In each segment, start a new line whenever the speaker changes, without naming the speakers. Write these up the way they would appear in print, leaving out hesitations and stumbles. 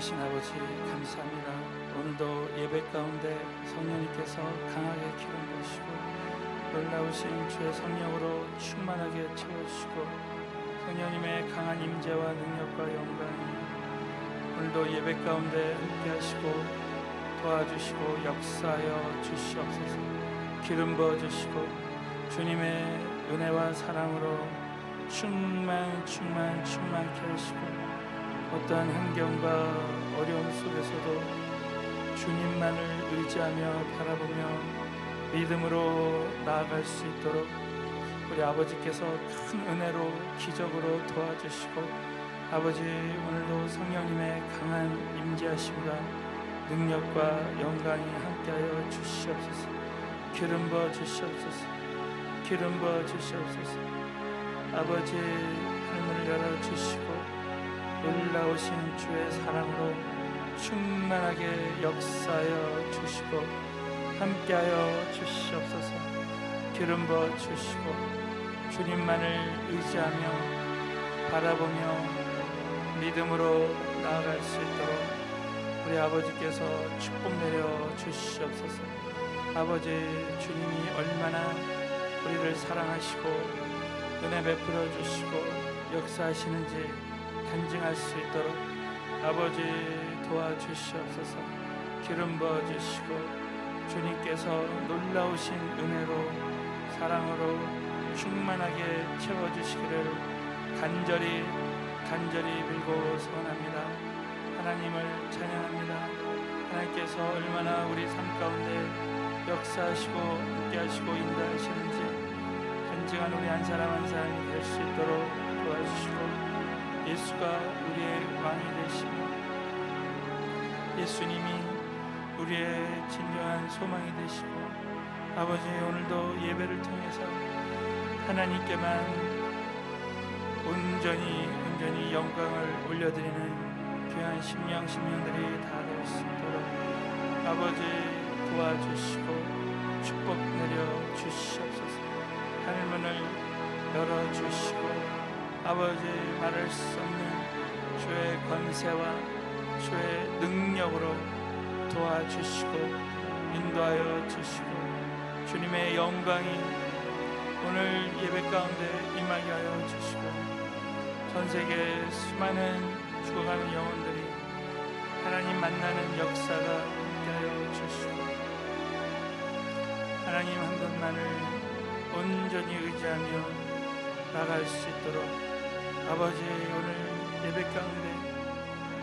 살아계신 아버지 감사합니다. 오늘도 예배 가운데 성령님께서 강하게 기름 부으시고 놀라우신 주의 성령으로 충만하게 채워주시고 성령님의 강한 임재와 능력과 영광이 오늘도 예배 가운데 함께하시고 도와주시고 역사하여 주시옵소서. 기름 부어주시고 주님의 은혜와 사랑으로 충만케 하시고 어떠한 환경과 어려움 속에서도 주님만을 의지하며 바라보며 믿음으로 나아갈 수 있도록 우리 아버지께서 큰 은혜로 기적으로 도와주시고 아버지 오늘도 성령님의 강한 임재하심과 능력과 영광이 함께하여 주시옵소서. 기름 부어 주시옵소서. 기름 부어 주시옵소서. 아버지 하늘을 열어주시고 놀라우신 주의 사랑으로 충만하게 역사하여 주시고 함께하여 주시옵소서. 기름 부어 주시고 주님만을 의지하며 바라보며 믿음으로 나아갈 수 있도록 우리 아버지께서 축복 내려 주시옵소서. 아버지 주님이 얼마나 우리를 사랑하시고 은혜 베풀어 주시고 역사하시는지 간증할 수 있도록 아버지 도와주시옵소서. 기름 부어주시고 주님께서 놀라우신 은혜로 사랑으로 충만하게 채워주시기를 간절히 빌고 소원합니다. 하나님을 찬양합니다. 하나님께서 얼마나 우리 삶 가운데 역사하시고 함께하시고 인도하시는지 간증한 우리 한 사람 한 사람이 될 수 있도록 도와주시고 예수가 우리의 왕이 되시고 예수님이 우리의 진정한 소망이 되시고 아버지 오늘도 예배를 통해서 하나님께만 온전히 영광을 올려드리는 귀한 심령들이 다 될 수 있도록 아버지 도와주시고 축복 내려 주시옵소서. 하늘문을 열어주시고 아버지 말할 수 없는 주의 권세와 주의 능력으로 도와주시고 인도하여 주시고 주님의 영광이 오늘 예배 가운데 임하게 하여 주시고 전세계 수많은 죽어가는 영혼들이 하나님 만나는 역사가 함께하여 주시고 하나님 한 분만을 온전히 의지하며 나갈 수 있도록 아버지 오늘 예배 가운데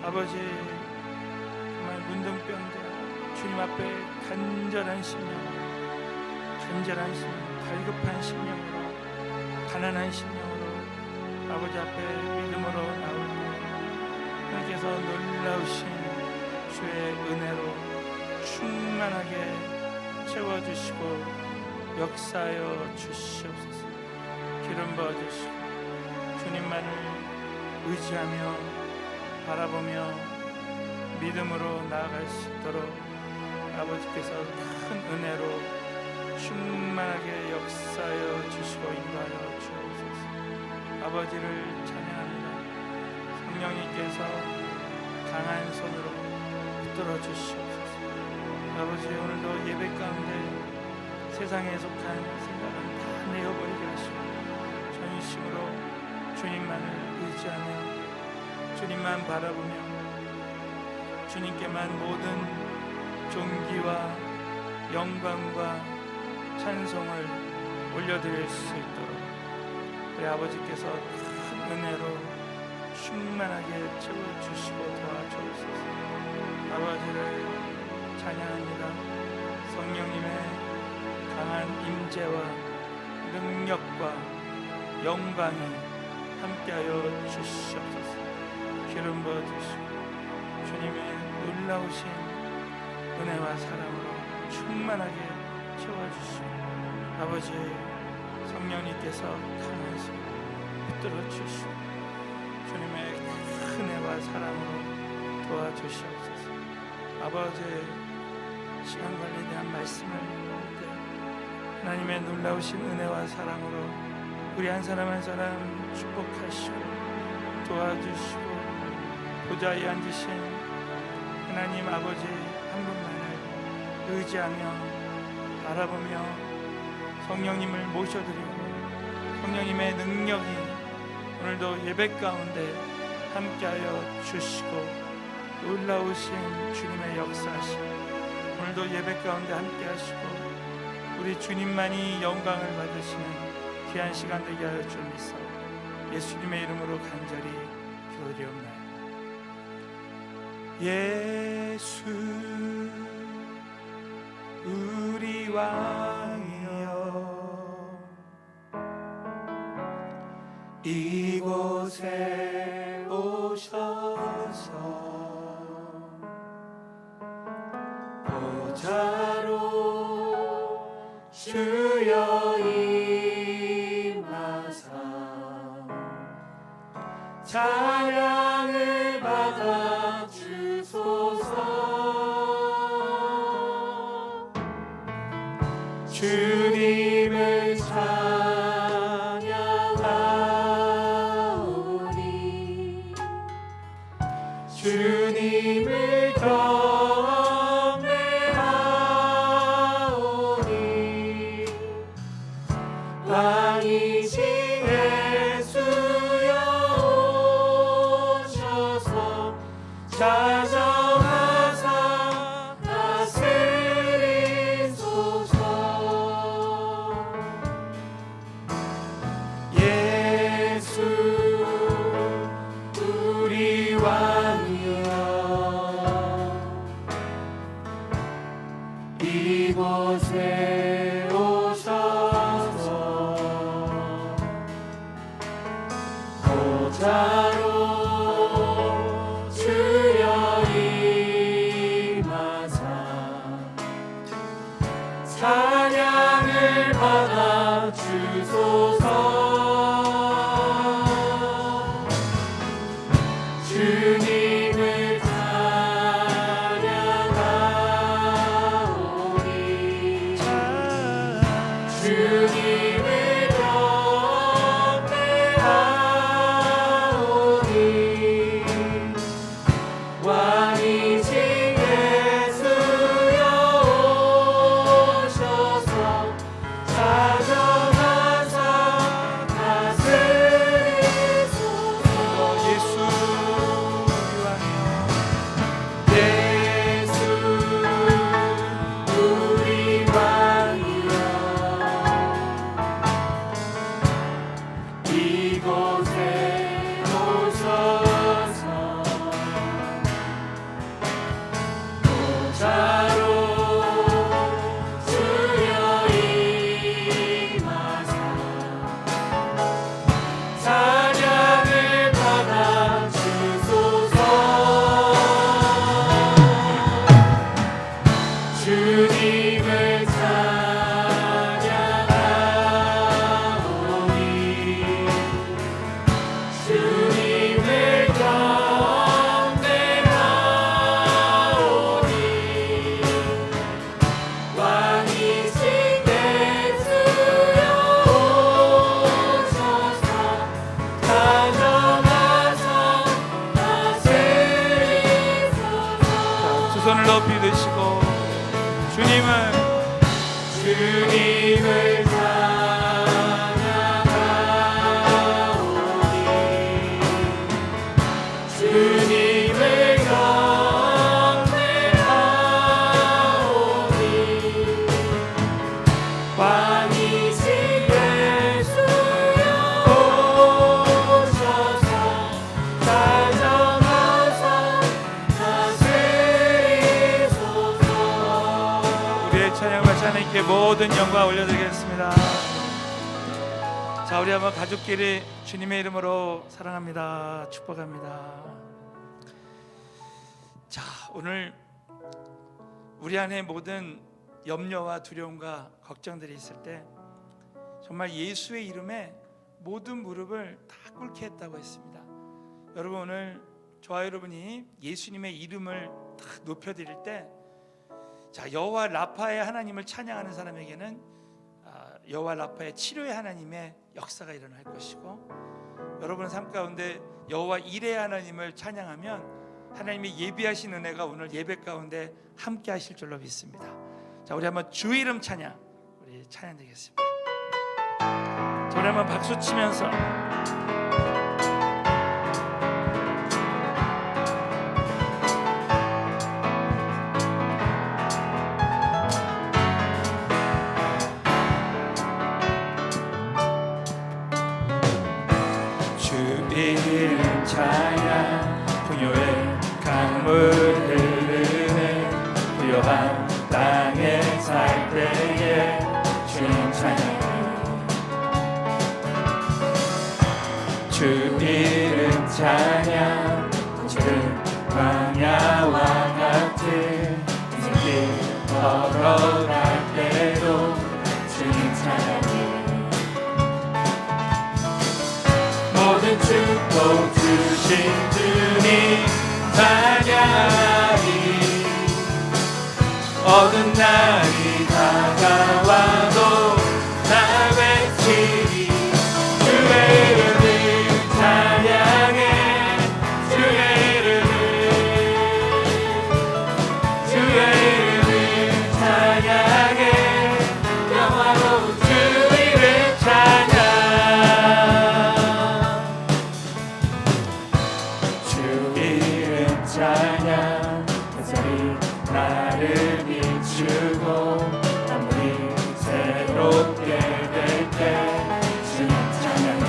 아버지 정말 문둥병자 주님 앞에 간절한 심령 갈급한 심령으로 가난한 심령으로 아버지 앞에 믿음으로 나올 때 하나님께서 놀라우신 주의 은혜로 충만하게 채워주시고 역사하여 주시옵소서. 기름 부어주시고 주님만을 의지하며 바라보며 믿음으로 나아갈 수 있도록 아버지께서 큰 은혜로 충만하게 역사하여 주시고 인도하여 주옵소서. 아버지를 찬양합니다. 성령님께서 강한 손으로 붙들어 주시옵소서. 아버지 오늘도 예배 가운데 세상에 속한 생각은 다 내어버리게 하시고 전심으로 주님만을 의지하며 주님만 바라보며 주님께만 모든 존귀와 영광과 찬송을 올려드릴 수 있도록 우리 아버지께서 큰 은혜로 충만하게 채워주시고 도와주옵소서. 아버지를 찬양합니다. 성령님의 강한 임재와 능력과 영광이 함께하여 주시옵소서. 기름 부어주시고 주님의 놀라우신 은혜와 사랑으로 충만하게 채워주시고 아버지 성령님께서 강한 손 붙들어 주시고 주님의 큰 은혜와 사랑으로 도와주시옵소서. 아버지 시간 관리에 대한 말씀을 때 하나님의 놀라우신 은혜와 사랑으로 우리 한 사람 한 사람 축복하시고 도와주시고 보좌에 앉으신 하나님 아버지 한 분만을 의지하며 바라보며 성령님을 모셔드리고 성령님의 능력이 오늘도 예배 가운데 함께하여 주시고 놀라우신 주님의 역사하심 오늘도 예배 가운데 함께하시고 우리 주님만이 영광을 받으시는 귀한 시간 되게 하여 주옵소서. 예수님의 이름으로 간절히 기도드리옵나이다. 예수 우리 왕이여 이곳에 오셔서 보좌로 주여 임하사 찬양을 받아 주소서. 주님을 찬양하오니 주님을 경배하오니 왕이신 예수여 오셔서 찾아와서 다스리소서. 예수 우리 왕이여 이곳에 오셔서 보좌로 주여 임하사 찬양을 받아 주소서. 주님을 찬양하오니 주님을 경배하오니 왕이신 예수여 오셔서 찾아와서 다스리소서. 예수 우리 왕이여 이곳에 오셔서 보좌로 주여 임하사 찬양을 받아 주소서. 주님을 찬양하오니 주님을 경배하오니 왕이신 예수여 오셔서 다정하사 다스리소서. 두 손을 높이 드시고 주님을 찬양하오니 주님을 경배하오니 왕이신 예수여 오셔서 다정하사 다스리소서. 우리의 찬양과 하나님께 모든 영광 올려드리겠습니다. 자, 우리 한번 가족끼리 주님의 이름으로 사랑합니다. 축복합니다. 자, 오늘 우리 안에 모든 염려와 두려움과 걱정들이 있을 때 정말 예수의 이름에 모든 무릎을 다 꿇게 했다고 했습니다. 여러분, 오늘 저와 여러분이 예수님의 이름을 다 높여드릴 때, 자, 여호와 라파의 하나님을 찬양하는 사람에게는 여호와 라파의 치료의 하나님의 역사가 일어날 것이고, 여러분의 삶 가운데 여호와 이레의 하나님을 찬양하면 하나님의 예비하신 은혜가 오늘 예배 가운데 함께 하실 줄로 믿습니다. 자, 우리 한번 주 이름 찬양, 우리 찬양 드리겠습니다. 자, 우리 한번 박수 치면서 주 이름 찬양, 풍요의 강물 흐르는 부요한 땅에 살 때에 주님 찬양, 주 이름 찬양, 푸른 광야와 같은 인생길 걸어갈 때도 주님 찬양해. 모든 축복 주신 주님 찬양하리. 어두운 날이 다가와도 나 외치리. 주의 이름을 찬양해. 주의 이름을, 주의 이름을 찬양해. 영화로운 주 이름 찬양. 주 이름 찬양. 햇살이 나를 비추고 아무리 새롭게 될 때 주님 찬양해.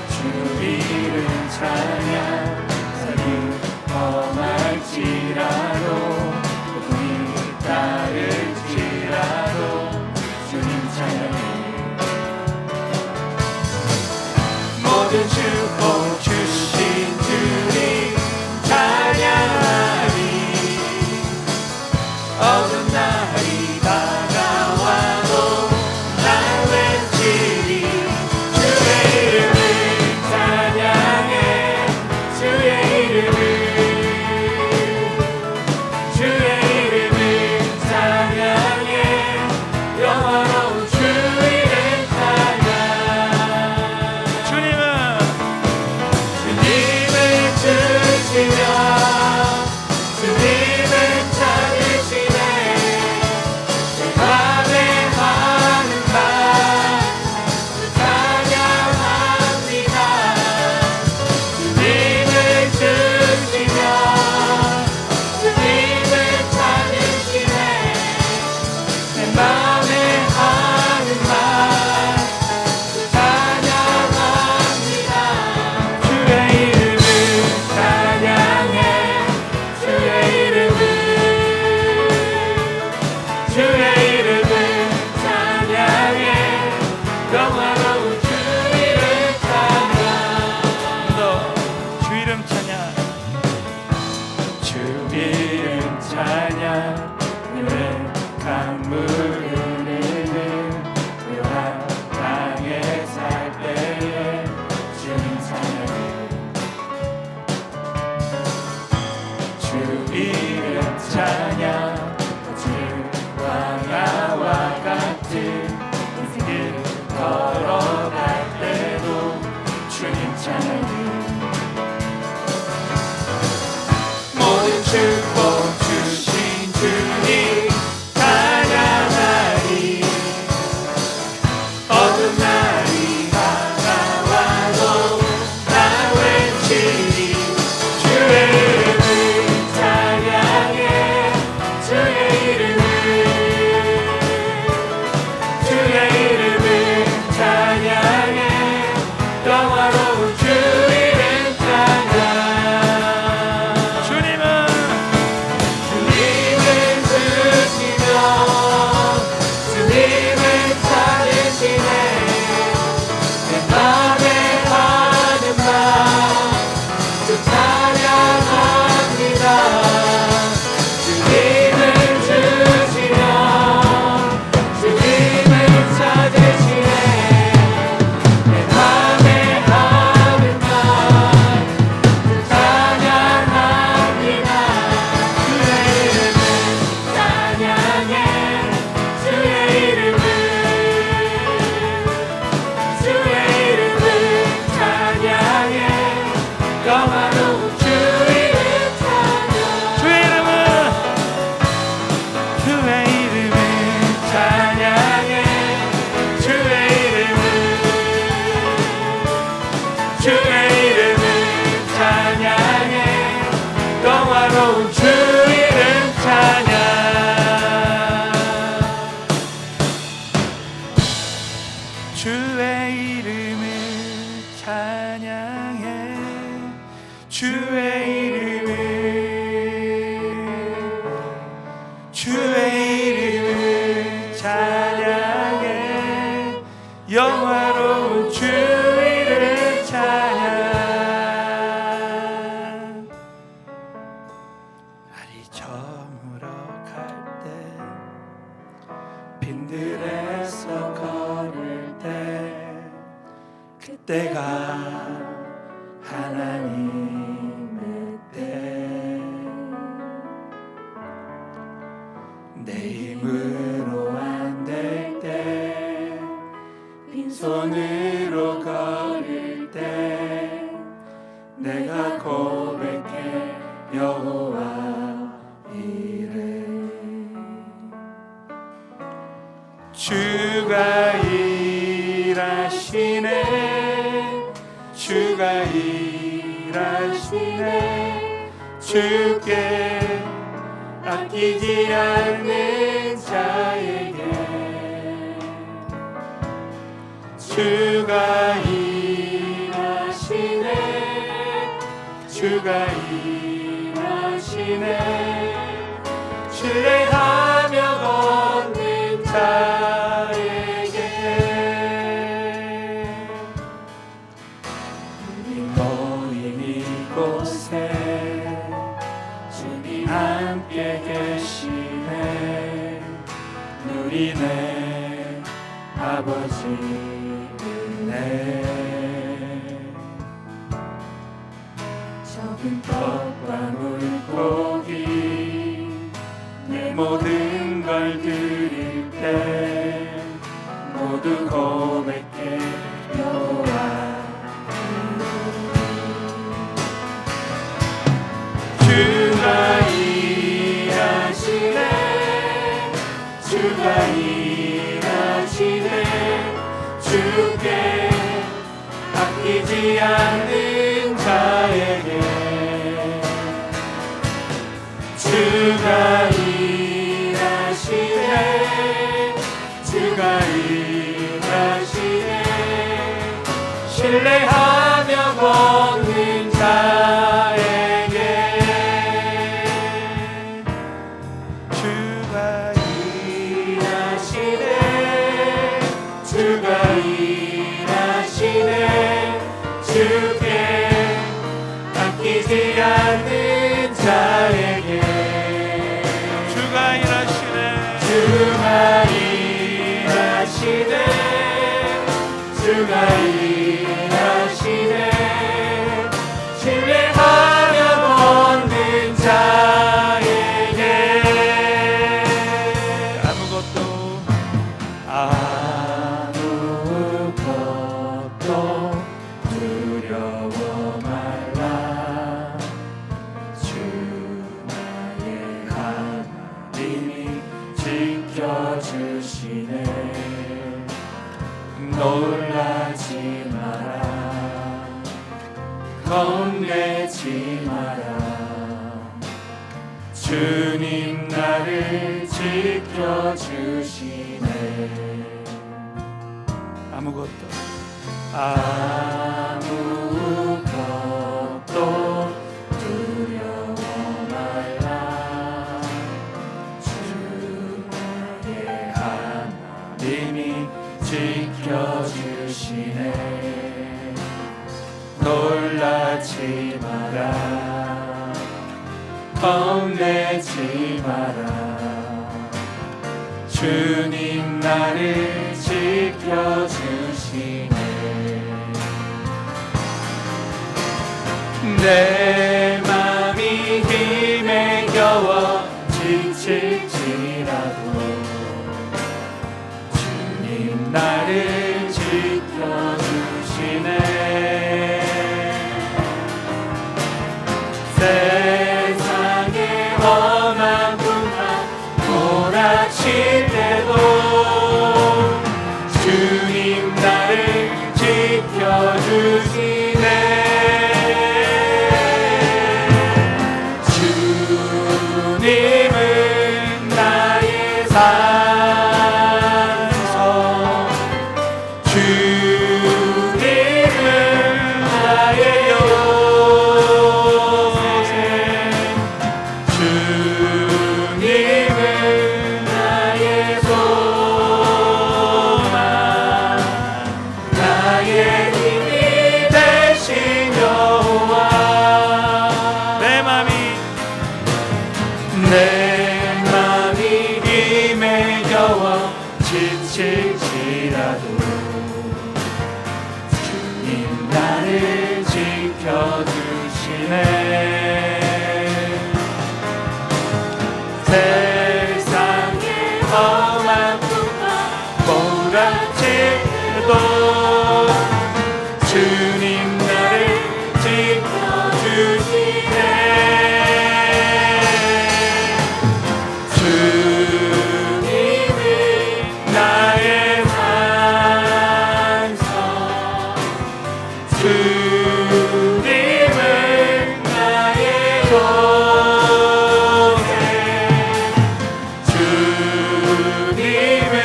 주 이름 찬양. 햇살이 험할지라도 고통이 따를지라도 주님 찬양해. 모든 축복 주신 주님 찬양하리. 어두운 날이 다가와도 나 외치리. 주의 이름을 찬양해. 주의 이름을, 주의 이름을 찬양해. 영화로운 주 이름 찬양. 주님은 주의 이름을 찬양해 주의 이름을 찬양해 영화로운 주 이름 찬양 날이 저물어 갈 때 빈들에서 걸을 때 그때가 하나님의 때 내 힘으로 안 될 때 빈손으로 걸을 때 내가 고백해 여호와 이래 주가 일하시네 주가 일하시네 주께 아끼지 않는 자에게 주가 일하시네 주가 일하시네 신뢰하며 걷는 자에게 우리 모인 이곳에 주님 함께 계시네 누리네 아버지 은혜 적은 떡과 물고기 내 모든 걸 드릴 때 모두 고백해 여호와 주가 일하시네 주가 일하시네 주께 아끼지 않는 자에게 주가 일하시네 주가 일하시네 신뢰하며 걷는 자에게 주가 일하시네 주가 일하시네 주께 아끼지 않는 자에게 주가 일하시네 주가 일하시네 주가 일하시네 신뢰하며 걷는 자에게 아무것도 두려워 말라 주 나의 하나님이 지켜주시네 놀라지 마라 겁내지 마라 주님 나를 지켜주시네 아무것도 두려워 말라 주 나의 하나님이 지켜주시네 놀라지 마라 겁내지 마라 주님 나를 지켜주시네 내 맘이 힘에 겨워 지칠지라도 주님 나를 지켜주시네 세상에 험한 풍랑 몰아칠 때도 주님 나를 지켜주시네 주님은 나의 산성 지켜주시네. 세상의 험한 몰아치도 주님 나를 지켜주시네. 주님은 나의 산성, 주님은 나의 도새, 주님은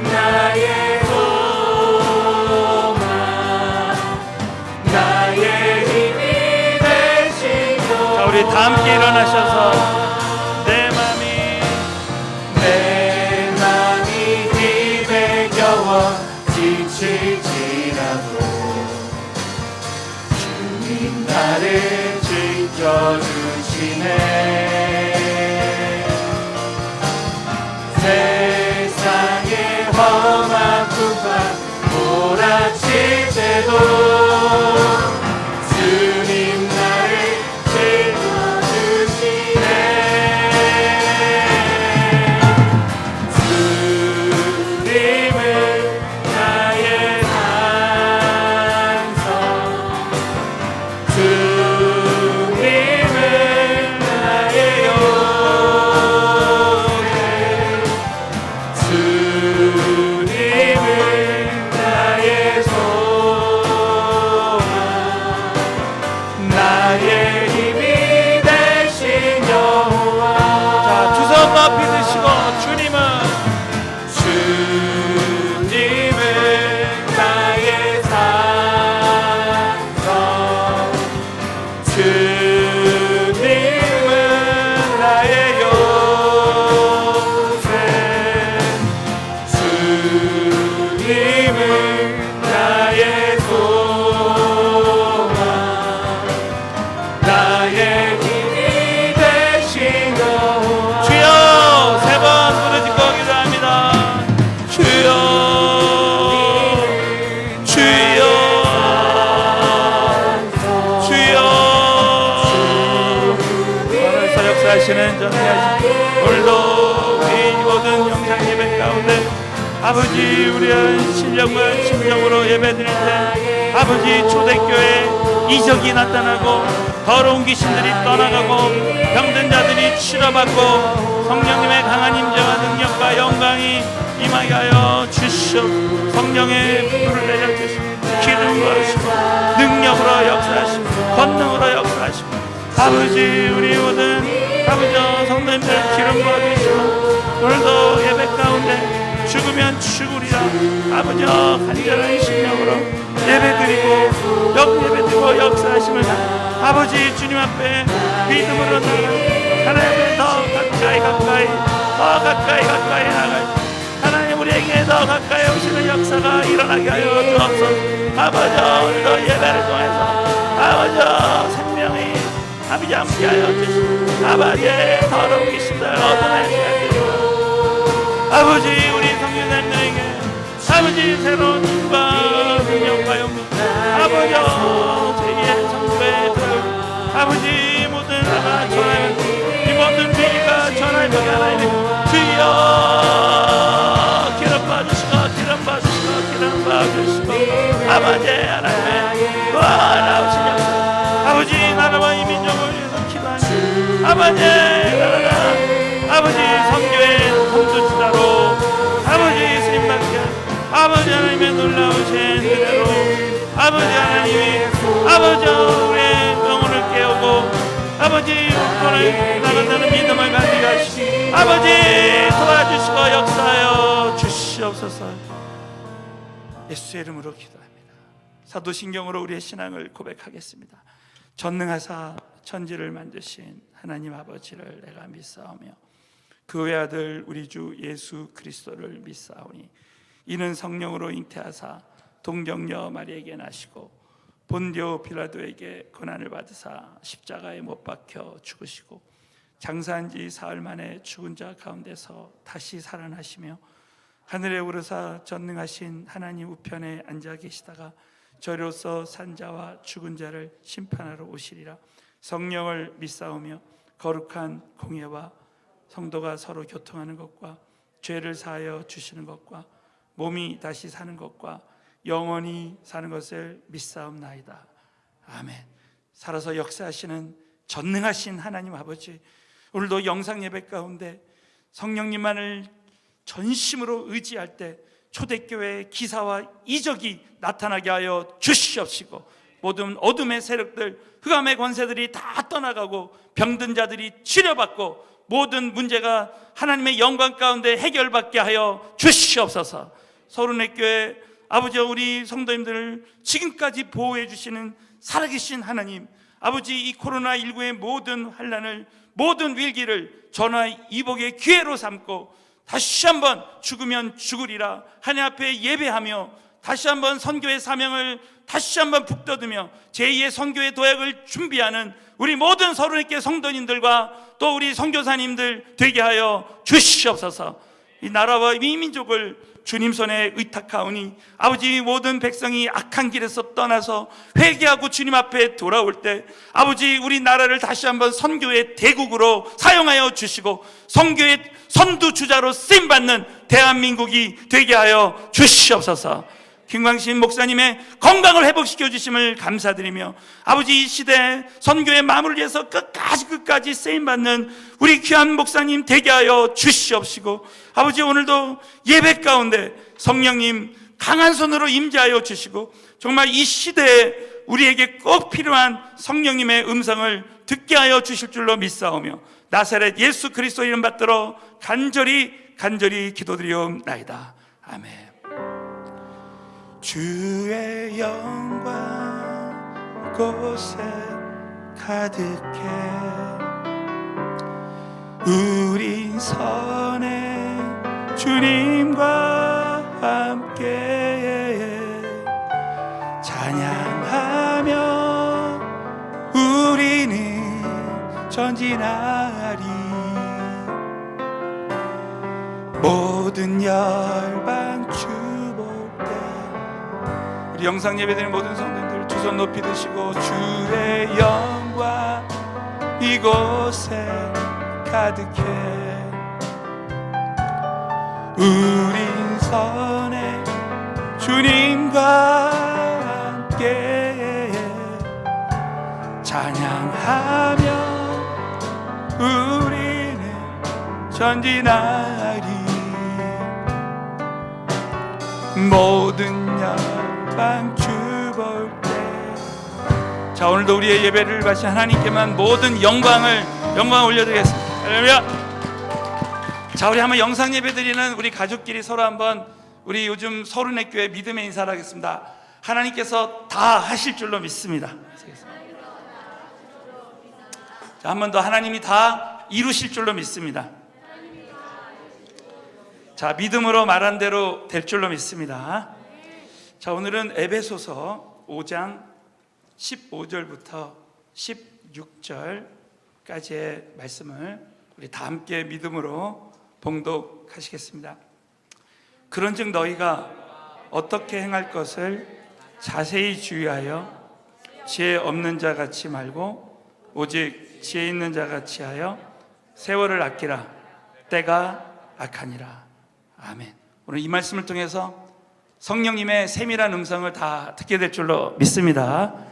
나의 소망, 나의 힘이 되시고. 자, 우리 다 함께 일어나셔서 내 맘이 힘에 겨워 지칠지라도 주님 나를 지켜주시네. 세상의 험한 풍파 몰아칠 때도 주님 나를 지켜주시네. 주님은 나의 산성, 주님은 나의 요새, 주님은 나의 소망, 나의 힘이 되신 여호와. 자, 두 손 높이 드시고 주님은 나의 산성, 주님은 나의 요새, 주님은 나의 소망, 나의 힘이 되신 여호와. 주여, 세 번 부르짖고 기도합니다. 주여, 주여, 주여. 오늘서 역사하시는 전능하신 오늘도 우리 모든 영상 예배 가운데 아버지, 우리의 실력과 심정으로 예배드릴 때 아버지, 초대교회 이적이 나타나고 더러운 귀신들이 떠나가고 병든 자들이 치료받고 성령님의 강한 임재와 능력과 영광이 임하게 하여 주시옵. 성령의 불을 내려주시고 기름 부으시고 능력으로 역사하시고 권능으로 역사하시고 아버지, 우리 모든 아버지 성도님들 기름 부어주시고 오늘도 예배 가운데 죽으면 죽으리라 아버지 간절한 심령으로 예배드리고 예배드리고 역사하심을 아버지 주님 앞에 믿음으로 나가 하나님을 더 가까이 나갈 하나님 우리에게 더 가까이 오시는 역사가 일어나게 하여 주옵소서. 아버지, 오늘도 예배를 통해서 아버지 생명이 아버지 함께하여 주시고 아버지 더러운 귀신들 얻어내셔야 되고 아버지 우리 성도님들에게 아버지 새로운 힘과 능력과 영광 아버지 제2의 성도의 들을 아버지 모든 나가 전하면 이 모든 비기가 전할 거게 하나님 주여 기름 부어주시고 아버지 하나님의 놀라우신 역사 아버지 나라와 이 민족을 위해서 기도하니 아버지 나라가 아버지 성교의 통두지자로 아버지 쓰임받게 아버지 하나님의 놀라우신 은혜로 아버지 하나님이 아버지 우리의 영혼을 깨우고 아버지 영혼을 나간다는 믿음을 가지게 하시고 아버지 도와주시고 역사하여 주시옵소서. 예수의 이름으로 기도합니다. 사도신경으로 우리의 신앙을 고백하겠습니다. 전능하사 천지를 만드신 하나님 아버지를 내가 믿사오며 그 외아들 우리 주 예수 그리스도를 믿사오니 이는 성령으로 잉태하사 동정녀 마리에게 나시고 본디오 빌라도에게 고난을 받으사 십자가에 못 박혀 죽으시고 장사한 지 사흘 만에 죽은 자 가운데서 다시 살아나시며 하늘에 오르사 전능하신 하나님 우편에 앉아 계시다가 저로서 산자와 죽은 자를 심판하러 오시리라. 성령을 믿사오며 거룩한 공예와 성도가 서로 교통하는 것과 죄를 사하여 주시는 것과 몸이 다시 사는 것과 영원히 사는 것을 믿사옵나이다. 아멘. 살아서 역사하시는 전능하신 하나님 아버지, 오늘도 영상 예배 가운데 성령님만을 전심으로 의지할 때 초대교회의 기사와 이적이 나타나게 하여 주시옵시고, 모든 어둠의 세력들, 흑암의 권세들이 다 떠나가고 병든 자들이 치료받고 모든 문제가 하나님의 영광 가운데 해결받게 하여 주시옵소서. 서른의 교회 아버지, 우리 성도님들을 지금까지 보호해 주시는 살아계신 하나님 아버지, 이 코로나19의 모든 환난을, 모든 위기를 전화 이복의 기회로 삼고 다시 한번 죽으면 죽으리라 하나님 앞에 예배하며 다시 한번 선교의 사명을 다시 한번 북돋으며 제2의 선교의 도약을 준비하는 우리 모든 서른의교회 성도님들과 또 우리 선교사님들 되게 하여 주시옵소서. 이 나라와 이 민족을 주님 손에 의탁하오니 아버지, 모든 백성이 악한 길에서 떠나서 회개하고 주님 앞에 돌아올 때 아버지, 우리 나라를 다시 한번 선교의 대국으로 사용하여 주시고 선교의 선두주자로 쓰임받는 대한민국이 되게 하여 주시옵소서. 김광신 목사님의 건강을 회복시켜 주심을 감사드리며 아버지, 이 시대 선교의 마무리를 위해서 끝까지 쓰임받는 우리 귀한 목사님 되게 하여 주시옵시고, 아버지, 오늘도 예배 가운데 성령님 강한 손으로 임재하여 주시고 정말 이 시대에 우리에게 꼭 필요한 성령님의 음성을 듣게 하여 주실 줄로 믿사오며 나사렛 예수 그리스도 이름 받들어 간절히 기도드리옵나이다. 아멘. 주의 영광 곳에 가득해 우린 선해 주님과 함께 찬양하며 우리는 전진하리. 모든 열방 주볼 때 우리 영상 예배드리는 모든 성도님들 두 손 높이 드시고 주의 영광 이곳에 가득해 우린 선해 주님과 함께 찬양하며 우리는 전진하리. 모든 열방 주볼 때. 자, 오늘도 우리의 예배를 마치 하나님께만 모든 영광을 올려드리겠습니다. 할렐루야. 자, 우리 한번 영상 예배 드리는 우리 가족끼리 서로 한번 우리 요즘 서른의 교회 믿음의 인사를 하겠습니다. 하나님께서 다 하실 줄로 믿습니다. 자, 한 번 더. 하나님이 다 이루실 줄로 믿습니다. 자, 믿음으로 말한 대로 될 줄로 믿습니다. 자, 오늘은 에베소서 5장 15절부터 16절까지의 말씀을 우리 다 함께 믿음으로 봉독하시겠습니다. 그런즉 너희가 어떻게 행할 것을 자세히 주의하여 지혜 없는 자 같이 말고 오직 지혜 있는 자 같이 하여 세월을 아끼라. 때가 악하니라. 아멘. 오늘 이 말씀을 통해서 성령님의 세밀한 음성을 다 듣게 될 줄로 믿습니다.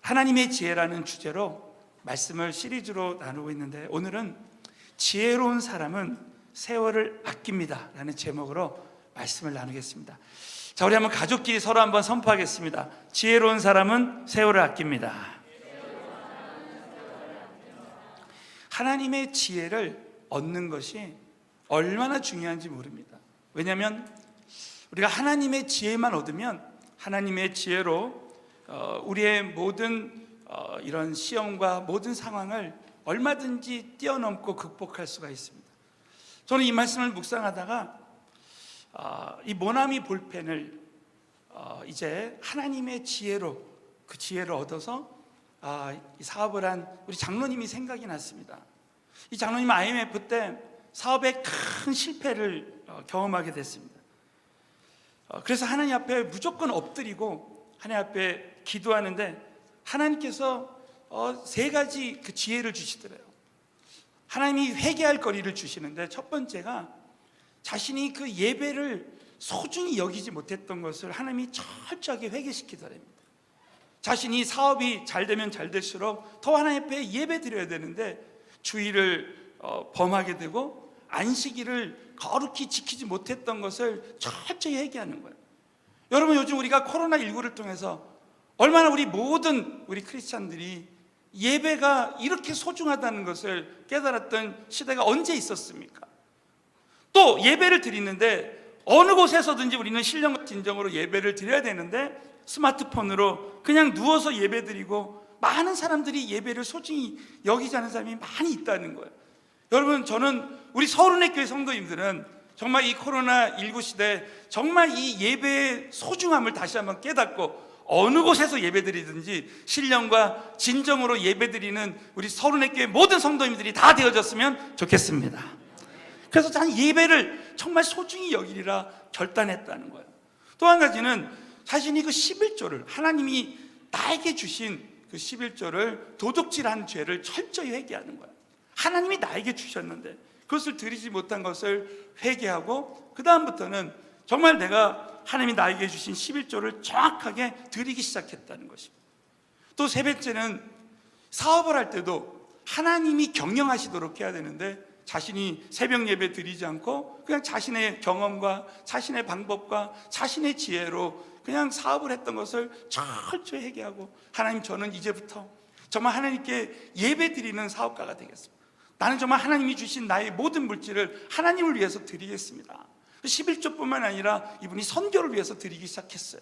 하나님의 지혜라는 주제로 말씀을 시리즈로 나누고 있는데 오늘은 지혜로운 사람은 세월을 아낍니다 라는 제목으로 말씀을 나누겠습니다. 자, 우리 한번 가족끼리 서로 한번 선포하겠습니다. 지혜로운 사람은 세월을 아낍니다. 하나님의 지혜를 얻는 것이 얼마나 중요한지 모릅니다. 왜냐하면 우리가 하나님의 지혜만 얻으면 하나님의 지혜로 우리의 모든 이런 시험과 모든 상황을 얼마든지 뛰어넘고 극복할 수가 있습니다. 저는 이 말씀을 묵상하다가 이 모나미 볼펜을 이제 하나님의 지혜로 그 지혜를 얻어서 이 사업을 한 우리 장로님이 생각이 났습니다. 이 장로님은 IMF 때 사업에 큰 실패를 경험하게 됐습니다. 그래서 하나님 앞에 무조건 엎드리고 하나님 앞에 기도하는데 하나님께서 세 가지 그 지혜를 주시더래요. 하나님이 회개할 거리를 주시는데 첫 번째가 자신이 그 예배를 소중히 여기지 못했던 것을 하나님이 철저하게 회개시키더랍니다. 자신이 사업이 잘 되면 잘 될수록 더 하나님 앞에 예배 드려야 되는데 주의를 범하게 되고 안식일을 거룩히 지키지 못했던 것을 철저히 회개하는 거예요. 여러분, 요즘 우리가 코로나19를 통해서 얼마나 모든 우리 크리스찬들이 예배가 이렇게 소중하다는 것을 깨달았던 시대가 언제 있었습니까? 또 예배를 드리는데 어느 곳에서든지 우리는 신령과 진정으로 예배를 드려야 되는데 스마트폰으로 그냥 누워서 예배 드리고 많은 사람들이 예배를 소중히 여기지 않은 사람이 많이 있다는 거예요. 여러분, 저는 우리 서울은혜교회 성도님들은 정말 이 코로나19 시대에 정말 이 예배의 소중함을 다시 한번 깨닫고 어느 곳에서 예배드리든지 신령과 진정으로 예배드리는 우리 서울은혜교회 모든 성도님들이 다 되어졌으면 좋겠습니다. 그래서 난 예배를 정말 소중히 여기리라 결단했다는 거예요. 또 한 가지는 자신이 그 11조를 하나님이 나에게 주신 그 11조를 도둑질한 죄를 철저히 회개하는 거예요. 하나님이 나에게 주셨는데 그것을 드리지 못한 것을 회개하고 그 다음부터는 정말 내가 하나님이 나에게 주신 11조를 정확하게 드리기 시작했다는 것입니다. 또 세 번째는 사업을 할 때도 하나님이 경영하시도록 해야 되는데 자신이 새벽 예배 드리지 않고 그냥 자신의 경험과 자신의 방법과 자신의 지혜로 그냥 사업을 했던 것을 철저히 회개하고 하나님, 저는 이제부터 정말 하나님께 예배 드리는 사업가가 되겠습니다. 나는 정말 하나님이 주신 나의 모든 물질을 하나님을 위해서 드리겠습니다. 11조뿐만 아니라 이분이 선교를 위해서 드리기 시작했어요.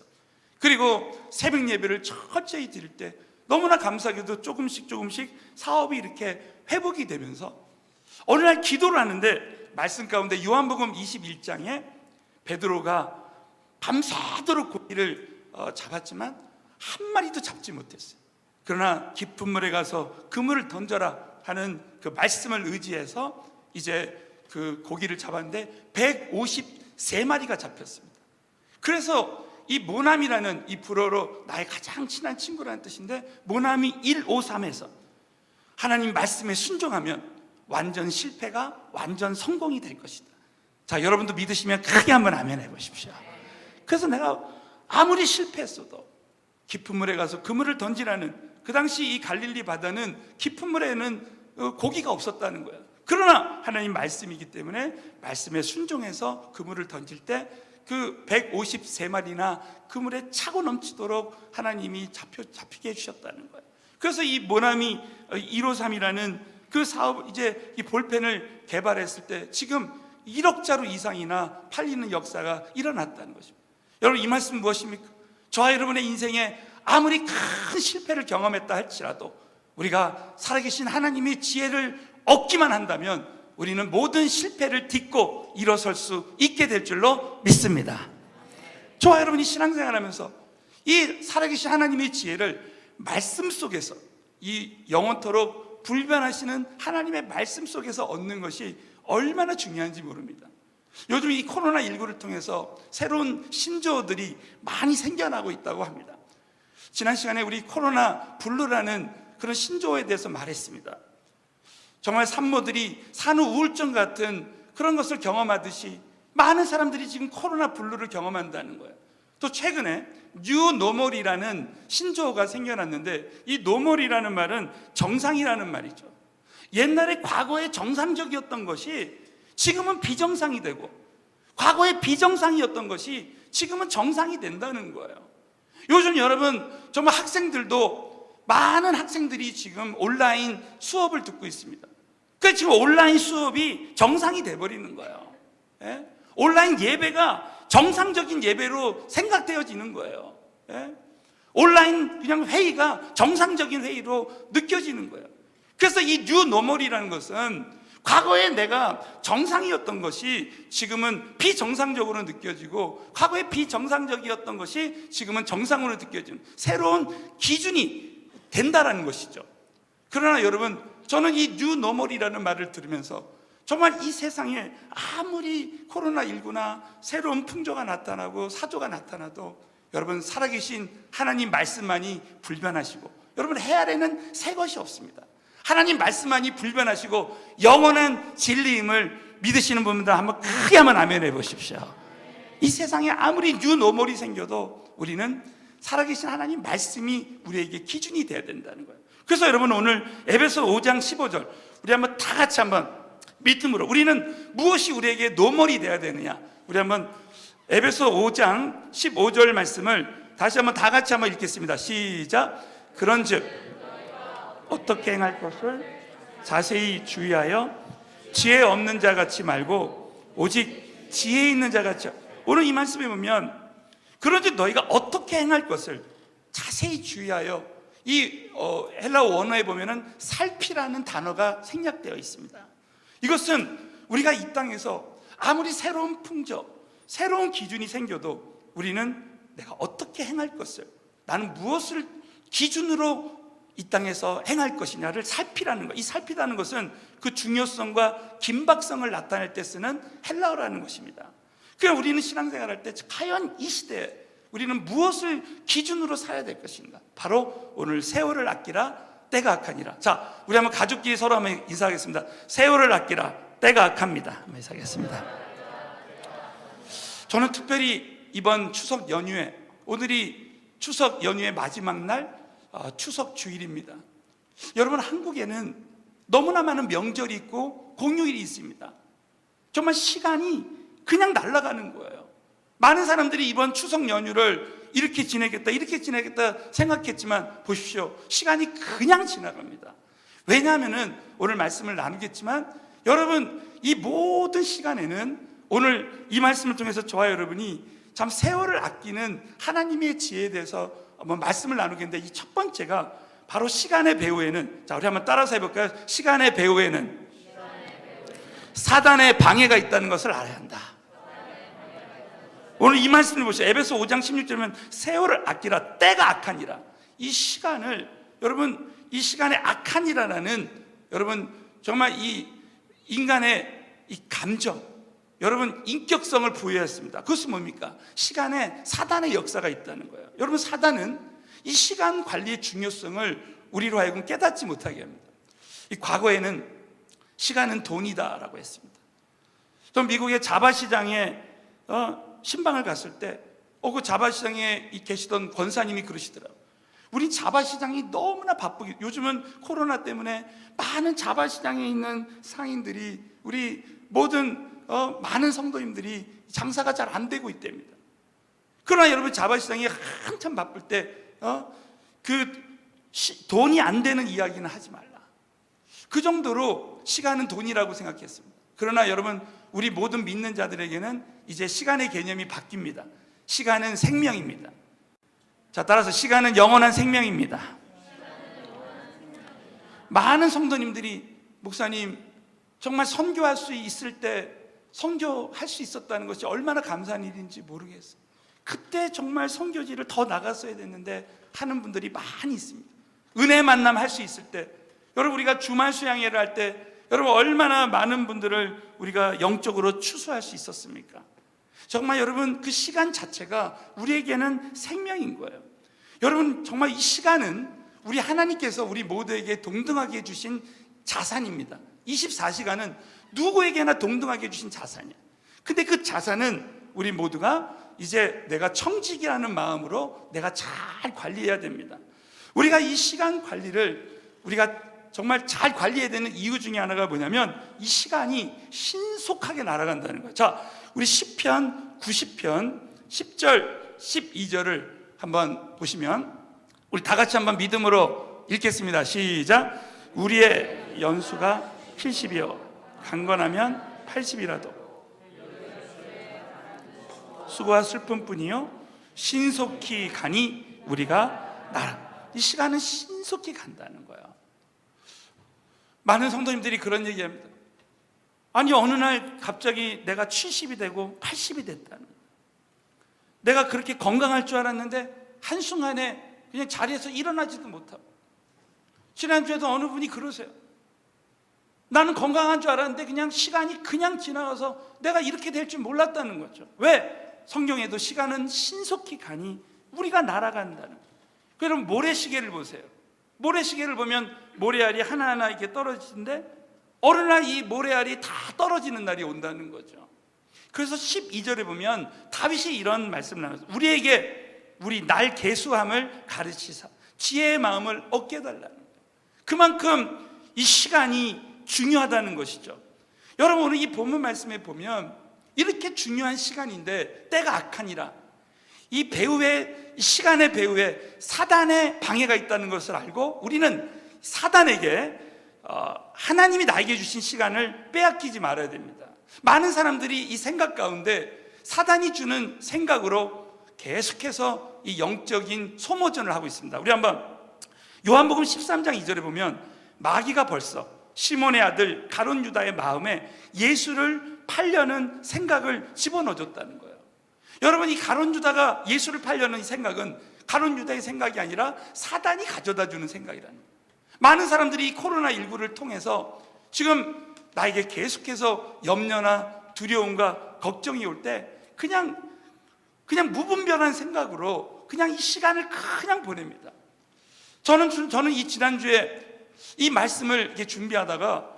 그리고 새벽 예배를 철저히 드릴 때 너무나 감사하게도 조금씩 사업이 이렇게 회복이 되면서 어느 날 기도를 하는데 말씀 가운데 요한복음 21장에 베드로가 밤새도록 고기를 잡았지만 한 마리도 잡지 못했어요. 그러나 깊은 물에 가서 그물을 던져라 하는 그 말씀을 의지해서 이제 그 고기를 잡았는데 153마리가 잡혔습니다. 그래서 이 모남이라는 이 불어로 나의 가장 친한 친구라는 뜻인데 모남이 153에서 하나님 말씀에 순종하면 완전 실패가 완전 성공이 될 것이다. 자, 여러분도 믿으시면 크게 한번 아멘 해보십시오. 그래서 내가 아무리 실패했어도 깊은 물에 가서 그물을 던지라는, 그 당시 이 갈릴리 바다는 깊은 물에는 고기가 없었다는 거예요. 그러나 하나님 말씀이기 때문에 말씀에 순종해서 그물을 던질 때 그 153마리나 그물에 차고 넘치도록 하나님이 잡히게 해주셨다는 거예요. 그래서 이 모나미 153이라는 그 사업, 이제 이 볼펜을 개발했을 때 지금 1억 자루 이상이나 팔리는 역사가 일어났다는 것입니다. 여러분, 이 말씀 무엇입니까? 저와 여러분의 인생에 아무리 큰 실패를 경험했다 할지라도 우리가 살아계신 하나님의 지혜를 얻기만 한다면 우리는 모든 실패를 딛고 일어설 수 있게 될 줄로 믿습니다. 저와 여러분이 신앙생활하면서 이 살아계신 하나님의 지혜를 말씀 속에서, 이 영원토록 불변하시는 하나님의 말씀 속에서 얻는 것이 얼마나 중요한지 모릅니다. 요즘 이 코로나19를 통해서 새로운 신조어들이 많이 생겨나고 있다고 합니다. 지난 시간에 우리 코로나 블루라는 그런 신조어에 대해서 말했습니다. 정말 산모들이 산후 우울증 같은 그런 것을 경험하듯이 많은 사람들이 지금 코로나 블루를 경험한다는 거예요. 또 최근에 뉴노멀이라는 신조어가 생겨났는데 이 노멀이라는 말은 정상이라는 말이죠. 옛날에 과거에 정상적이었던 것이 지금은 비정상이 되고, 과거에 비정상이었던 것이 지금은 정상이 된다는 거예요. 요즘 여러분, 정말 학생들도 많은 학생들이 지금 온라인 수업을 듣고 있습니다. 그러니까 지금 온라인 수업이 정상이 돼버리는 거예요. 예? 온라인 예배가 정상적인 예배로 생각되어지는 거예요. 예? 온라인 그냥 회의가 정상적인 회의로 느껴지는 거예요. 그래서 이 뉴노멀이라는 것은 과거에 내가 정상이었던 것이 지금은 비정상적으로 느껴지고, 과거에 비정상적이었던 것이 지금은 정상으로 느껴지는 새로운 기준이 된다라는 것이죠. 그러나 여러분, 저는 이 뉴노멀이라는 말을 들으면서 정말 이 세상에 아무리 코로나19나 새로운 풍조가 나타나고 사조가 나타나도 여러분 살아계신 하나님 말씀만이 불변하시고, 여러분 해아래는 새 것이 없습니다. 하나님 말씀만이 불변하시고 영원한 진리임을 믿으시는 분들 한번 크게 한번 아멘 해보십시오. 이 세상에 아무리 뉴노멀이 생겨도 우리는 살아계신 하나님 말씀이 우리에게 기준이 되어야 된다는 거예요. 그래서 여러분 오늘 에베소 5장 15절 우리 한번 다 같이 한번 믿음으로, 우리는 무엇이 우리에게 노멀이 되어야 되느냐, 우리 한번 에베소 5장 15절 말씀을 다시 한번 다 같이 한번 읽겠습니다. 시작. 그런즉 어떻게 행할 것을 자세히 주의하여 지혜 없는 자 같이 말고 오직 지혜 있는 자 같이. 오늘 이 말씀에 보면 그런즉 너희가 어떻게 행할 것을 자세히 주의하여, 이 헬라어 원어에 보면은 살피라는 단어가 생략되어 있습니다. 이것은 우리가 이 땅에서 아무리 새로운 풍조, 새로운 기준이 생겨도 우리는 내가 어떻게 행할 것을, 나는 무엇을 기준으로 이 땅에서 행할 것이냐를 살피라는 것. 이 살피라는 것은 그 중요성과 긴박성을 나타낼 때 쓰는 헬라어라는 것입니다. 그러니까 우리는 신앙생활할 때 과연 이 시대에 우리는 무엇을 기준으로 살아야 될 것인가? 바로 오늘 세월을 아끼라 때가 악하니라. 자, 우리 한번 가족끼리 서로 한번 인사하겠습니다. 세월을 아끼라 때가 악합니다. 한번 인사하겠습니다. 저는 특별히 이번 추석 연휴에, 오늘이 추석 연휴의 마지막 날 추석 주일입니다. 여러분 한국에는 너무나 많은 명절이 있고 공휴일이 있습니다. 정말 시간이 그냥 날아가는 거예요. 많은 사람들이 이번 추석 연휴를 이렇게 지내겠다 이렇게 지내겠다 생각했지만 보십시오, 시간이 그냥 지나갑니다. 왜냐하면 오늘 말씀을 나누겠지만 여러분 이 모든 시간에는 오늘 이 말씀을 통해서 저와 여러분이 참 세월을 아끼는 하나님의 지혜에 대해서 한번 말씀을 나누겠는데, 이 첫 번째가 바로 시간의 배후에는, 자 우리 한번 따라서 해볼까요? 시간의 배후에는 사단의 방해가 있다는 것을 알아야 한다. 오늘 이 말씀을 보시죠. 에베소 5장 16절이면 세월을 아끼라 때가 악하니라. 이 시간을, 여러분 이 시간의 악하니라라는, 여러분 정말 이 인간의 이 감정, 여러분 인격성을 부여했습니다. 그것은 뭡니까? 시간에 사단의 역사가 있다는 거예요. 여러분 사단은 이 시간 관리의 중요성을 우리로 하여금 깨닫지 못하게 합니다. 이 과거에는 시간은 돈이다라고 했습니다. 또 미국의 자바시장에 신방을 갔을 때 그 자바시장에 계시던 권사님이 그러시더라고요. 우리 자바시장이 너무나 바쁘게, 요즘은 코로나 때문에 많은 자바시장에 있는 상인들이, 우리 모든 많은 성도님들이 장사가 잘 안 되고 있답니다. 그러나 여러분 자바시장이 한참 바쁠 때 돈이 안 되는 이야기는 하지 말라. 그 정도로 시간은 돈이라고 생각했습니다. 그러나 여러분 우리 모든 믿는 자들에게는 이제 시간의 개념이 바뀝니다. 시간은 생명입니다. 자, 따라서 시간은 영원한 생명입니다. 많은 성도님들이 목사님 정말 선교할 수 있을 때 선교할 수 있었다는 것이 얼마나 감사한 일인지 모르겠어요. 그때 정말 선교지를 더 나갔어야 됐는데 하는 분들이 많이 있습니다. 은혜 만남 할 수 있을 때, 여러분 우리가 주말 수양회를 할 때 여러분 얼마나 많은 분들을 우리가 영적으로 추수할 수 있었습니까? 정말 여러분 그 시간 자체가 우리에게는 생명인 거예요. 여러분 정말 이 시간은 우리 하나님께서 우리 모두에게 동등하게 해주신 자산입니다. 24시간은 누구에게나 동등하게 해주신 자산이야. 근데 그 자산은 우리 모두가 이제 내가 청지기라는 마음으로 내가 잘 관리해야 됩니다. 우리가 이 시간 관리를 우리가 정말 잘 관리해야 되는 이유 중에 하나가 뭐냐면 이 시간이 신속하게 날아간다는 거예요. 자, 우리 시편 90편 10절 12절을 한번 보시면 우리 다 같이 한번 믿음으로 읽겠습니다. 시작. 우리의 연수가 70이요 강건하면 80이라도 수고와 슬픔뿐이요 신속히 가니 우리가 나라. 이 시간은 신속히 간다는 거예요. 많은 성도님들이 그런 얘기합니다. 아니 어느 날 갑자기 내가 70이 되고 80이 됐다는 거예요. 내가 그렇게 건강할 줄 알았는데 한순간에 그냥 자리에서 일어나지도 못하고. 지난주에도 어느 분이 그러세요. 나는 건강한 줄 알았는데 그냥 시간이 그냥 지나가서 내가 이렇게 될 줄 몰랐다는 거죠. 왜? 성경에도 시간은 신속히 가니 우리가 날아간다는 거예요. 그럼 모래시계를 보세요. 모래시계를 보면 모래알이 하나하나 이렇게 떨어지는데 어느 날 이 모래알이 다 떨어지는 날이 온다는 거죠. 그래서 12절에 보면 다윗이 이런 말씀을 나눴어요. 우리에게 우리 날 계수함을 가르치사 지혜의 마음을 얻게 해달라는 거예요. 그만큼 이 시간이 중요하다는 것이죠. 여러분, 오늘 이 본문 말씀에 보면 이렇게 중요한 시간인데 때가 악하니라, 이 배후에, 시간의 배후에 사단의 방해가 있다는 것을 알고 우리는 사단에게 하나님이 나에게 주신 시간을 빼앗기지 말아야 됩니다. 많은 사람들이 이 생각 가운데 사단이 주는 생각으로 계속해서 이 영적인 소모전을 하고 있습니다. 우리 한번 요한복음 13장 2절에 보면 마귀가 벌써 시몬의 아들 가룟 유다의 마음에 예수를 팔려는 생각을 집어넣어줬다는 거예요. 여러분, 이 가룟 유다가 예수를 팔려는 생각은 가룟 유다의 생각이 아니라 사단이 가져다 주는 생각이라는 거예요. 많은 사람들이 이 코로나19를 통해서 지금 나에게 계속해서 염려나 두려움과 걱정이 올 때 그냥 무분별한 생각으로 그냥 이 시간을 그냥 보냅니다. 저는 이 지난주에 이 말씀을 이렇게 준비하다가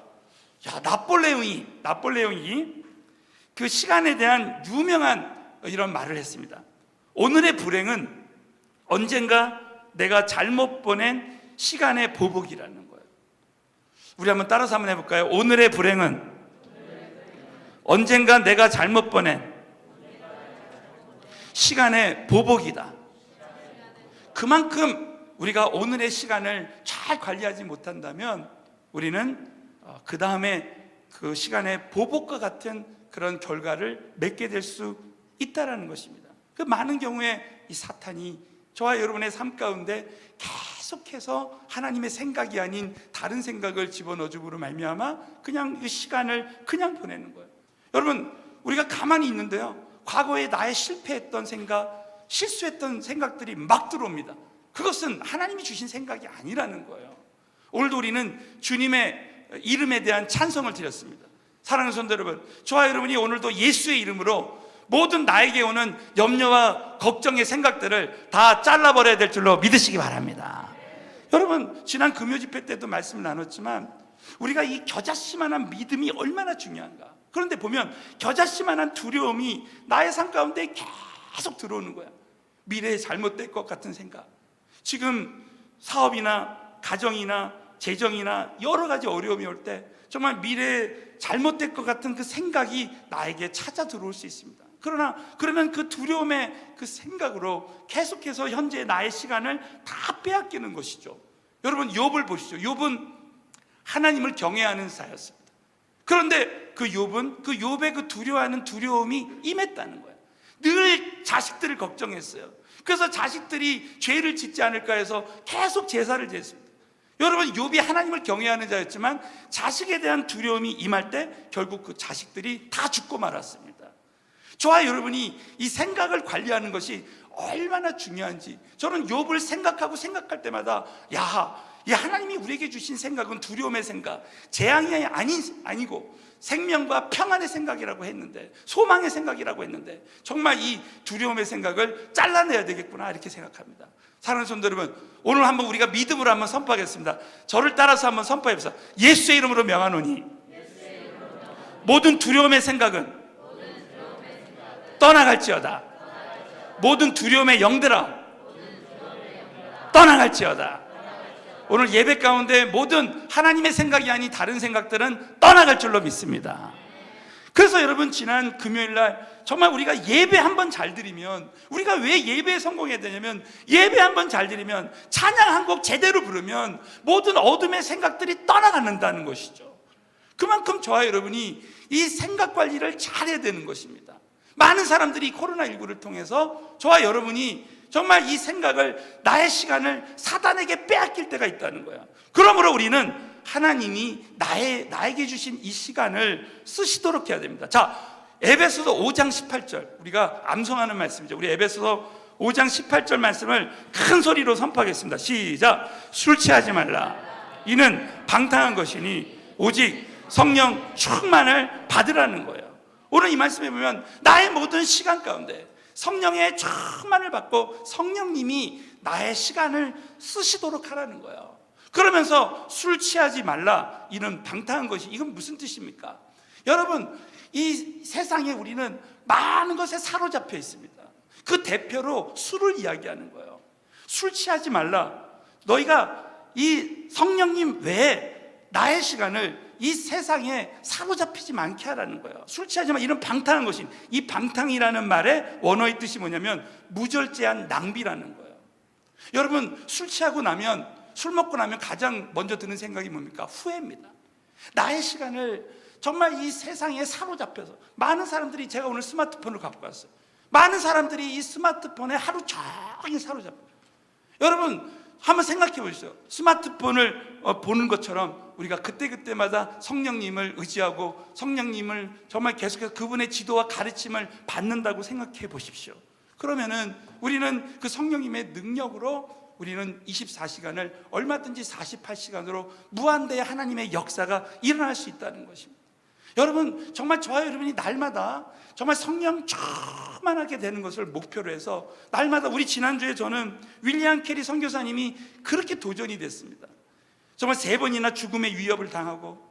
나폴레옹이 그 시간에 대한 유명한 이런 말을 했습니다. 오늘의 불행은 언젠가 내가 잘못 보낸 시간의 보복이라는 거예요. 우리 한번 따라서 한번 해볼까요? 오늘의 불행은 언젠가 내가 잘못 보낸 시간의 보복이다. 그만큼 우리가 오늘의 시간을 잘 관리하지 못한다면 우리는 그 다음에 그 시간의 보복과 같은 그런 결과를 맺게 될 수 있다라는 것입니다. 그 많은 경우에 이 사탄이 저와 여러분의 삶 가운데 계속해서 하나님의 생각이 아닌 다른 생각을 집어넣어줌으로 말미암아 그냥 이 시간을 그냥 보내는 거예요. 여러분, 우리가 가만히 있는데요, 과거에 나의 실패했던 생각, 실수했던 생각들이 막 들어옵니다. 그것은 하나님이 주신 생각이 아니라는 거예요. 오늘도 우리는 주님의 이름에 대한 찬송을 드렸습니다. 사랑하는 성도 여러분, 저와 여러분이 오늘도 예수의 이름으로 모든 나에게 오는 염려와 걱정의 생각들을 다 잘라버려야 될 줄로 믿으시기 바랍니다. 여러분, 지난 금요 집회 때도 말씀을 나눴지만 우리가 이 겨자씨만한 믿음이 얼마나 중요한가. 그런데 보면 겨자씨만한 두려움이 나의 삶 가운데 계속 들어오는 거야. 미래에 잘못될 것 같은 생각, 지금 사업이나 가정이나 재정이나 여러 가지 어려움이 올 때 정말 미래에 잘못될 것 같은 그 생각이 나에게 찾아 들어올 수 있습니다. 그러면 그 두려움의 그 생각으로 계속해서 현재 나의 시간을 다 빼앗기는 것이죠. 여러분, 욥을 보시죠. 욥은 하나님을 경외하는 자였습니다. 그런데 그 욥의 그 두려워하는 두려움이 임했다는 거예요. 늘 자식들을 걱정했어요. 그래서 자식들이 죄를 짓지 않을까 해서 계속 제사를 지냈습니다. 여러분, 욥이 하나님을 경외하는 자였지만 자식에 대한 두려움이 임할 때 결국 그 자식들이 다 죽고 말았습니다. 저와 여러분이 이 생각을 관리하는 것이 얼마나 중요한지 저는 욥을 생각할 때마다 이 하나님이 우리에게 주신 생각은 두려움의 생각, 재앙이 아니고 생명과 평안의 생각이라고 했는데, 소망의 생각이라고 했는데 정말 이 두려움의 생각을 잘라내야 되겠구나 이렇게 생각합니다. 사랑하는 성도 여러분, 오늘 한번 우리가 믿음으로 한번 선포하겠습니다. 저를 따라서 한번 선포해보세요. 예수의 이름으로 명하노니 모든 두려움의 생각은 떠나갈지어다. 모든 두려움의 영들아 떠나갈지어다. 오늘 예배 가운데 모든 하나님의 생각이 아닌 다른 생각들은 떠나갈 줄로 믿습니다. 그래서 여러분, 지난 금요일날 정말 우리가 예배 한번 잘 드리면, 우리가 왜 예배에 성공해야 되냐면 예배 한번 잘 드리면, 찬양 한 곡 제대로 부르면 모든 어둠의 생각들이 떠나간다는 것이죠. 그만큼 저와 여러분이 이 생각 관리를 잘해야 되는 것입니다. 많은 사람들이 코로나19를 통해서 저와 여러분이 정말 이 생각을, 나의 시간을 사단에게 빼앗길 때가 있다는 거야. 그러므로 우리는 하나님이 나에게 주신 이 시간을 쓰시도록 해야 됩니다. 자, 에베소서 5장 18절 우리가 암송하는 말씀이죠. 우리 에베소서 5장 18절 말씀을 큰 소리로 선포하겠습니다. 시작. 술 취하지 말라. 이는 방탕한 것이니 오직 성령 충만을 받으라는 거예요. 오늘 이 말씀에 보면 나의 모든 시간 가운데 성령의 충만을 받고 성령님이 나의 시간을 쓰시도록 하라는 거예요. 그러면서 술 취하지 말라, 이는 방탕한 것이, 이건 무슨 뜻입니까? 여러분, 이 세상에 우리는 많은 것에 사로잡혀 있습니다. 그 대표로 술을 이야기하는 거예요. 술 취하지 말라. 너희가 이 성령님 외에 나의 시간을 이 세상에 사로잡히지 않게 하라는 거예요. 술 취하지 마, 이런 방탕한 것이. 이 방탕이라는 말의 원어의 뜻이 뭐냐면 무절제한 낭비라는 거예요. 여러분, 술 취하고 나면, 술 먹고 나면 가장 먼저 드는 생각이 뭡니까? 후회입니다. 나의 시간을 정말 이 세상에 사로잡혀서, 많은 사람들이, 제가 오늘 스마트폰을 갖고 왔어요. 많은 사람들이 이 스마트폰에 하루 종일 사로잡혀요. 여러분, 한번 생각해 보시죠. 스마트폰을 보는 것처럼 우리가 그때그때마다 성령님을 의지하고 성령님을 정말 계속해서 그분의 지도와 가르침을 받는다고 생각해 보십시오. 그러면은 우리는 그 성령님의 능력으로 우리는 24시간을 얼마든지 48시간으로 무한대의 하나님의 역사가 일어날 수 있다는 것입니다. 여러분, 정말 저와 여러분이 날마다 정말 성령 충만하게 되는 것을 목표로 해서 날마다, 우리 지난주에 저는 윌리엄 캐리 선교사님이 그렇게 도전이 됐습니다. 정말 3번이나 죽음의 위협을 당하고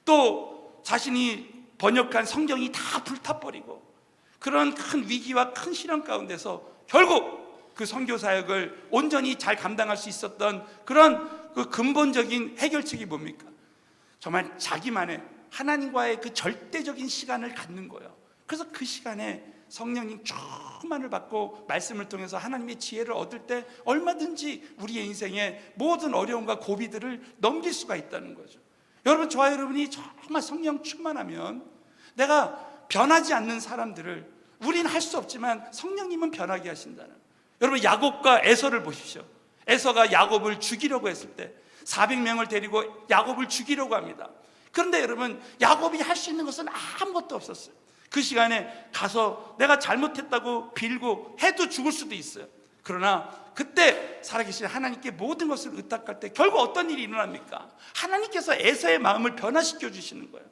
또 자신이 번역한 성경이 다 불타버리고 그런 큰 위기와 큰 시련 가운데서 결국 그 선교사역을 온전히 잘 감당할 수 있었던 그런 그 근본적인 해결책이 뭡니까? 정말 자기만의 하나님과의 그 절대적인 시간을 갖는 거예요. 그래서 그 시간에 성령님 충만을 받고 말씀을 통해서 하나님의 지혜를 얻을 때 얼마든지 우리의 인생의 모든 어려움과 고비들을 넘길 수가 있다는 거죠. 여러분, 저와 여러분이 정말 성령 충만하면 내가 변하지 않는 사람들을, 우리는 할 수 없지만 성령님은 변하게 하신다는. 여러분, 야곱과 에서를 보십시오. 에서가 야곱을 죽이려고 했을 때 400명을 데리고 야곱을 죽이려고 합니다. 그런데 여러분, 야곱이 할 수 있는 것은 아무것도 없었어요. 그 시간에 가서 내가 잘못했다고 빌고 해도 죽을 수도 있어요. 그러나 그때 살아계신 하나님께 모든 것을 의탁할 때 결국 어떤 일이 일어납니까? 하나님께서 에서의 마음을 변화시켜 주시는 거예요.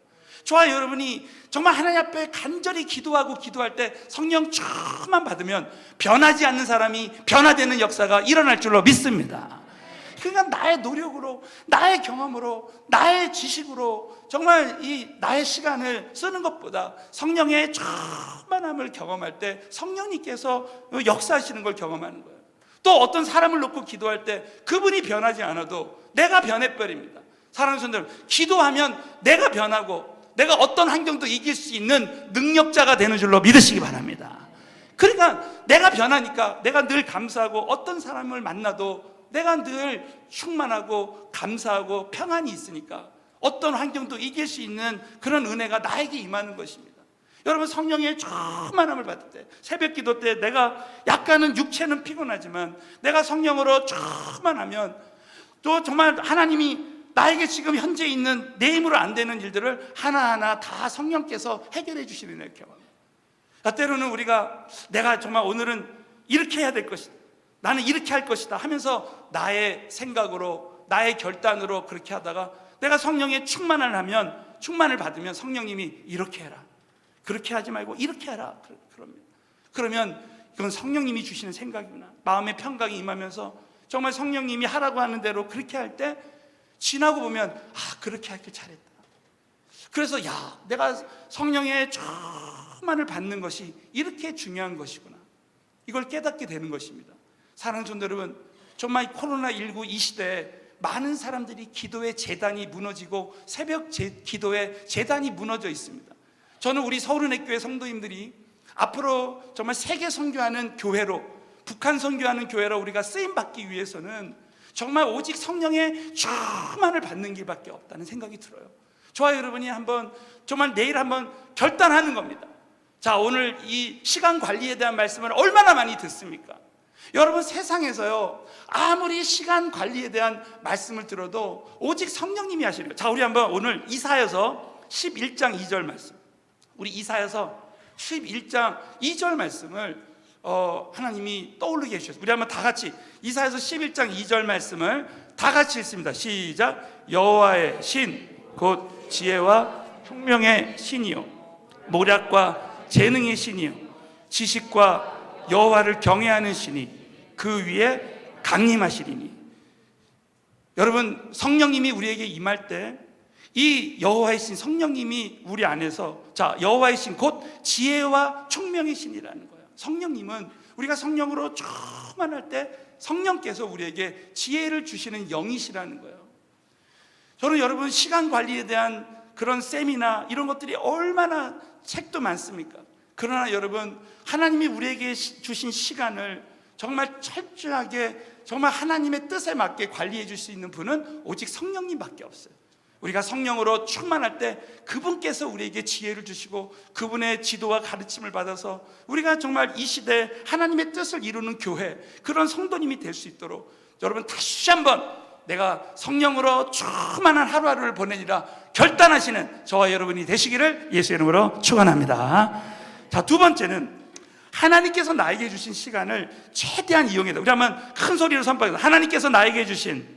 저와 여러분이 정말 하나님 앞에 간절히 기도하고 기도할 때 성령 충만 받으면 변하지 않는 사람이 변화되는 역사가 일어날 줄로 믿습니다. 그러니까 나의 노력으로, 나의 경험으로, 나의 지식으로 정말 이 나의 시간을 쓰는 것보다 성령의 충만함을 경험할 때 성령님께서 역사하시는 걸 경험하는 거예요. 또 어떤 사람을 놓고 기도할 때 그분이 변하지 않아도 내가 변해버립니다. 사랑하는 성도들, 기도하면 내가 변하고 내가 어떤 환경도 이길 수 있는 능력자가 되는 줄로 믿으시기 바랍니다. 그러니까 내가 변하니까 내가 늘 감사하고 어떤 사람을 만나도 내가 늘 충만하고 감사하고 평안이 있으니까 어떤 환경도 이길 수 있는 그런 은혜가 나에게 임하는 것입니다. 여러분, 성령의 충만함을 받을 때, 새벽 기도 때 내가 약간은 육체는 피곤하지만 내가 성령으로 충만하면 또 정말 하나님이 나에게 지금 현재 있는 내 힘으로 안 되는 일들을 하나하나 다 성령께서 해결해 주시는 일 경험합니다. 때로는 우리가 내가 정말 오늘은 이렇게 해야 될 것이다, 나는 이렇게 할 것이다 하면서 나의 생각으로, 나의 결단으로 그렇게 하다가 내가 성령의 충만을 하면, 충만을 받으면 성령님이 이렇게 해라, 그렇게 하지 말고 이렇게 해라 그럽니다. 그러면 이건 성령님이 주시는 생각이구나, 마음의 평강이 임하면서 정말 성령님이 하라고 하는 대로 그렇게 할 때 지나고 보면 그렇게 하길 잘했다. 그래서 내가 성령의 충만을 받는 것이 이렇게 중요한 것이구나, 이걸 깨닫게 되는 것입니다. 사랑하는 성도 여러분, 정말 코로나19 이 시대에 많은 사람들이 기도의 제단이 무너지고 새벽 기도의 제단이 무너져 있습니다. 저는 우리 서울은혜교회 성도님들이 앞으로 정말 세계 선교하는 교회로, 북한 선교하는 교회로 우리가 쓰임받기 위해서는 정말 오직 성령의 충만을 받는 길밖에 없다는 생각이 들어요. 저와 여러분이 한번 정말 내일 한번 결단하는 겁니다. 자, 오늘 이 시간 관리에 대한 말씀을 얼마나 많이 듣습니까? 여러분, 세상에서요 아무리 시간 관리에 대한 말씀을 들어도 오직 성령님이 하시는 거예요. 자, 우리 한번 오늘 이사야서 11장 2절 말씀, 우리 이사야서 11장 2절 말씀을 하나님이 떠오르게 해주셨어요. 우리 한번 다 같이 이사야서 11장 2절 말씀을 다 같이 읽습니다. 시작. 여호와의 신 곧 지혜와 총명의 신이요 모략과 재능의 신이요 지식과 여호와를 경외하는 신이 그 위에 강림하시리니. 여러분, 성령님이 우리에게 임할 때 이 여호와의 신 성령님이 우리 안에서, 자, 여호와의 신 곧 지혜와 총명의 신이라는 거예요. 성령님은 우리가 성령으로 충만할 때 성령께서 우리에게 지혜를 주시는 영이시라는 거예요. 저는 여러분, 시간 관리에 대한 그런 세미나 이런 것들이 얼마나 책도 많습니까? 그러나 여러분, 하나님이 우리에게 주신 시간을 정말 철저하게 정말 하나님의 뜻에 맞게 관리해 줄 수 있는 분은 오직 성령님밖에 없어요. 우리가 성령으로 충만할 때 그분께서 우리에게 지혜를 주시고 그분의 지도와 가르침을 받아서 우리가 정말 이 시대에 하나님의 뜻을 이루는 교회, 그런 성도님이 될 수 있도록 여러분, 다시 한번 내가 성령으로 충만한 하루하루를 보내리라 결단하시는 저와 여러분이 되시기를 예수 이름으로 축원합니다. 자, 두 번째는 하나님께서 나에게 주신 시간을 최대한 이용해야. 우리 한번 큰 소리로 선포해서 하나님께서 나에게 주신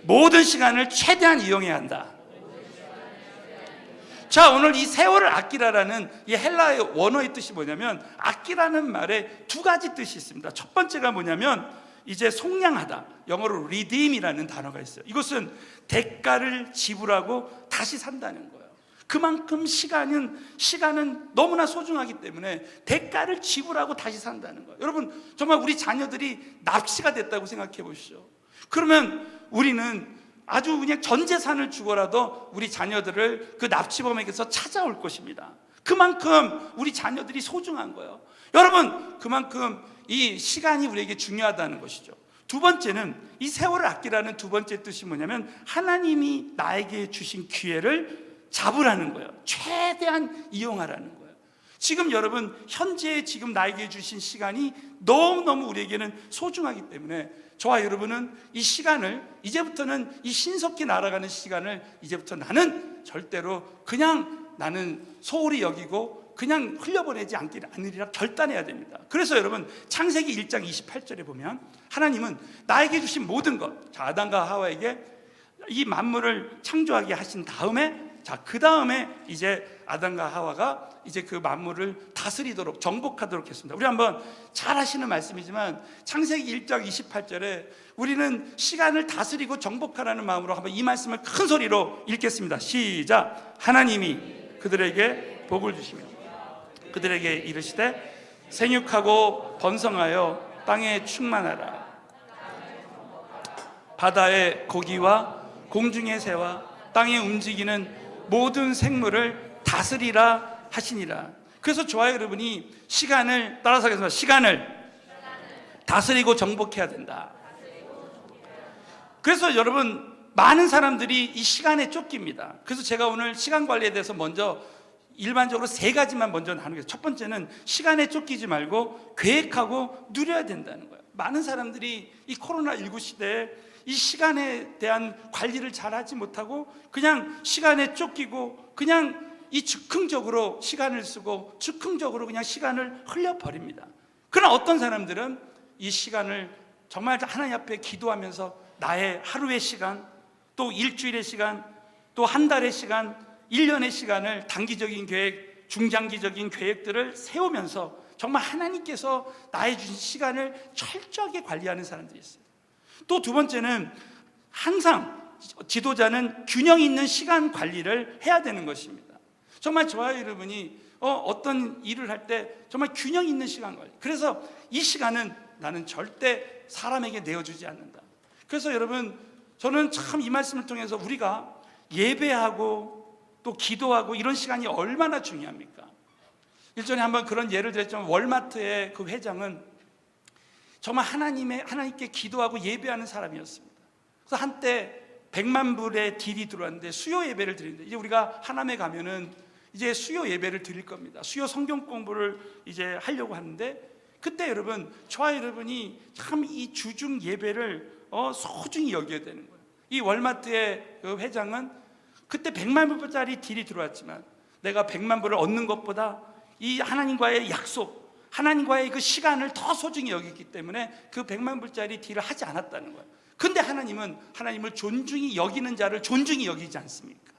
모든 시간을 최대한 이용해야 한다. 자, 오늘 이 세월을 아끼라라는 이 헬라의 원어의 뜻이 뭐냐면, 아끼라는 말에 두 가지 뜻이 있습니다. 첫 번째가 뭐냐면 이제 속량하다, 영어로 redeem이라는 단어가 있어요. 이것은 대가를 지불하고 다시 산다는 거예요. 그만큼 시간은 너무나 소중하기 때문에 대가를 지불하고 다시 산다는 거예요. 여러분, 정말 우리 자녀들이 납치가 됐다고 생각해 보시죠. 그러면 우리는 아주 그냥 전 재산을 주고라도 우리 자녀들을 그 납치범에게서 찾아올 것입니다. 그만큼 우리 자녀들이 소중한 거예요. 여러분, 그만큼 이 시간이 우리에게 중요하다는 것이죠. 두 번째는 이 세월을 아끼라는 두 번째 뜻이 뭐냐면 하나님이 나에게 주신 기회를 잡으라는 거예요. 최대한 이용하라는 거예요. 지금 여러분, 현재 지금 나에게 주신 시간이 너무너무 우리에게는 소중하기 때문에 저와 여러분은 이 시간을, 이제부터는 이 신속히 날아가는 시간을 이제부터 나는 절대로 그냥 나는 소홀히 여기고 그냥 흘려보내지 않으리라 결단해야 됩니다. 그래서 여러분, 창세기 1장 28절에 보면 하나님은 나에게 주신 모든 것, 자, 아담과 하와에게 이 만물을 창조하게 하신 다음에, 자, 그 다음에 이제 아담과 하와가 이제 그 만물을 다스리도록, 정복하도록 했습니다. 우리 한번 잘 하시는 말씀이지만 창세기 1장 28절에 우리는 시간을 다스리고 정복하라는 마음으로 한번 이 말씀을 큰 소리로 읽겠습니다. 시작. 하나님이 그들에게 복을 주시며 그들에게 이르시되 생육하고 번성하여 땅에 충만하라. 바다의 고기와 공중의 새와 땅에 움직이는 모든 생물을 다스리라 하시니라. 그래서 저와 여러분이 시간을, 따라서 하겠습니다. 시간을 다스리고 정복해야 된다. 그래서 여러분, 많은 사람들이 이 시간에 쫓깁니다. 그래서 제가 오늘 시간 관리에 대해서 먼저 일반적으로 세 가지만 먼저 나누겠습니다. 첫 번째는 시간에 쫓기지 말고 계획하고 누려야 된다는 거예요. 많은 사람들이 이 코로나19 시대에 이 시간에 대한 관리를 잘하지 못하고 그냥 시간에 쫓기고 그냥 이 즉흥적으로 시간을 쓰고 즉흥적으로 그냥 시간을 흘려버립니다. 그러나 어떤 사람들은 이 시간을 정말 하나님 앞에 기도하면서 나의 하루의 시간, 또 일주일의 시간, 또 한 달의 시간, 1년의 시간을, 단기적인 계획, 중장기적인 계획들을 세우면서 정말 하나님께서 나의 주신 시간을 철저하게 관리하는 사람들이 있어요. 또 두 번째는 항상 지도자는 균형 있는 시간 관리를 해야 되는 것입니다. 정말 저와 여러분이 어떤 일을 할 때 정말 균형 있는 시간 관리, 그래서 이 시간은 나는 절대 사람에게 내어주지 않는다. 그래서 여러분, 저는 참 이 말씀을 통해서 우리가 예배하고 또 기도하고 이런 시간이 얼마나 중요합니까? 일전에 한번 그런 예를 들었지만 월마트의 그 회장은 정말 하나님께 기도하고 예배하는 사람이었습니다. 그래서 한때 100만 불의 딜이 들어왔는데 수요 예배를 드리는데, 이제 우리가 하남에 가면은 이제 수요 예배를 드릴 겁니다. 수요 성경 공부를 이제 하려고 하는데, 그때 여러분, 저와 여러분이 참 이 주중 예배를 소중히 여겨야 되는 거예요. 이 월마트의 그 회장은 그때 100만 불짜리 딜이 들어왔지만 내가 100만 불을 얻는 것보다 이 하나님과의 약속, 하나님과의 그 시간을 더 소중히 여기기 때문에 그 100만 불짜리 딜을 하지 않았다는 거예요. 근데 하나님은 하나님을 존중히 여기는 자를 존중히 여기지 않습니까?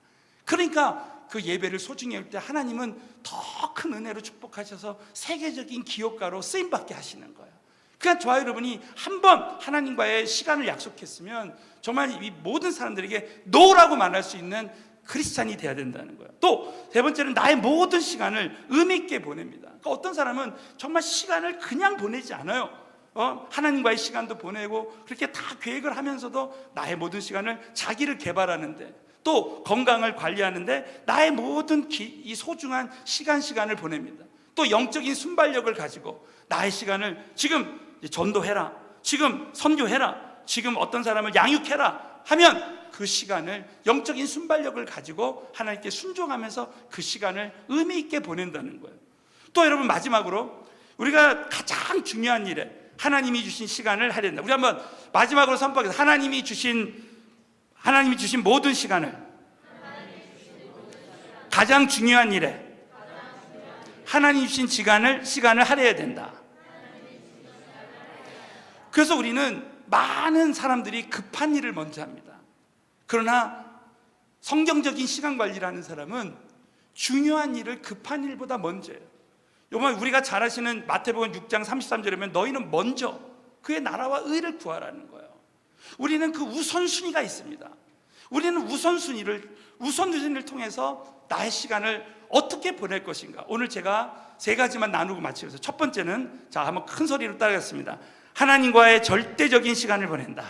그러니까 그 예배를 소중히 할 때 하나님은 더 큰 은혜로 축복하셔서 세계적인 기업가로 쓰임받게 하시는 거예요. 그러니까 저와 여러분이 한번 하나님과의 시간을 약속했으면 정말 이 모든 사람들에게 노라고 말할 수 있는 크리스찬이 돼야 된다는 거예요. 또 세 번째는 나의 모든 시간을 의미 있게 보냅니다. 그러니까 어떤 사람은 정말 시간을 그냥 보내지 않아요. 하나님과의 시간도 보내고 그렇게 다 계획을 하면서도 나의 모든 시간을 자기를 개발하는데, 또 건강을 관리하는데 나의 모든 이 소중한 시간을 보냅니다. 또 영적인 순발력을 가지고 나의 시간을 지금 전도해라, 지금 선교해라, 지금 어떤 사람을 양육해라 하면 그 시간을 영적인 순발력을 가지고 하나님께 순종하면서 그 시간을 의미 있게 보낸다는 거예요. 또 여러분, 마지막으로 우리가 가장 중요한 일에 하나님이 주신 시간을 하려 한다. 우리 한번 마지막으로 선포하겠습니다. 하나님이 주신 모든 시간을 가장 중요한 일에 하나님이 주신 시간을 할애해야 된다. 그래서 우리는 많은 사람들이 급한 일을 먼저 합니다. 그러나 성경적인 시간 관리를 하는 사람은 중요한 일을 급한 일보다 먼저 해요. 요번 우리가 잘 아시는 마태복음 6장 33절에 보면 너희는 먼저 그의 나라와 의를 구하라는 거예요. 우리는 그 우선순위가 있습니다. 우리는 우선순위를 통해서 나의 시간을 어떻게 보낼 것인가. 오늘 제가 세 가지만 나누고 마치겠습니다. 첫 번째는, 자, 한번 큰 소리로 따라하겠습니다. 하나님과의 절대적인 시간을 보낸다.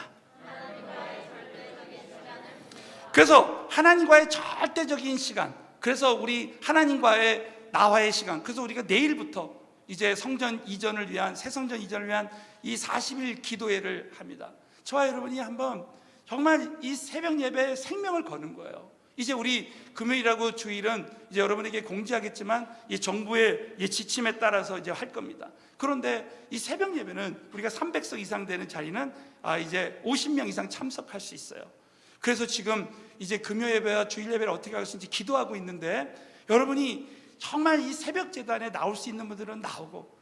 그래서 하나님과의 절대적인 시간, 그래서 우리 하나님과의 나와의 시간, 그래서 우리가 내일부터 이제 성전 이전을 위한, 새 성전 이전을 위한 이 40일 기도회를 합니다. 저와 여러분이 한번 정말 이 새벽 예배에 생명을 거는 거예요. 이제 우리 금요일하고 주일은 이제 여러분에게 공지하겠지만 이 정부의 이 지침에 따라서 이제 할 겁니다. 그런데 이 새벽 예배는 우리가 300석 이상 되는 자리는 이제 50명 이상 참석할 수 있어요. 그래서 지금 이제 금요 예배와 주일 예배를 어떻게 할 수 있는지 기도하고 있는데, 여러분이 정말 이 새벽 제단에 나올 수 있는 분들은 나오고,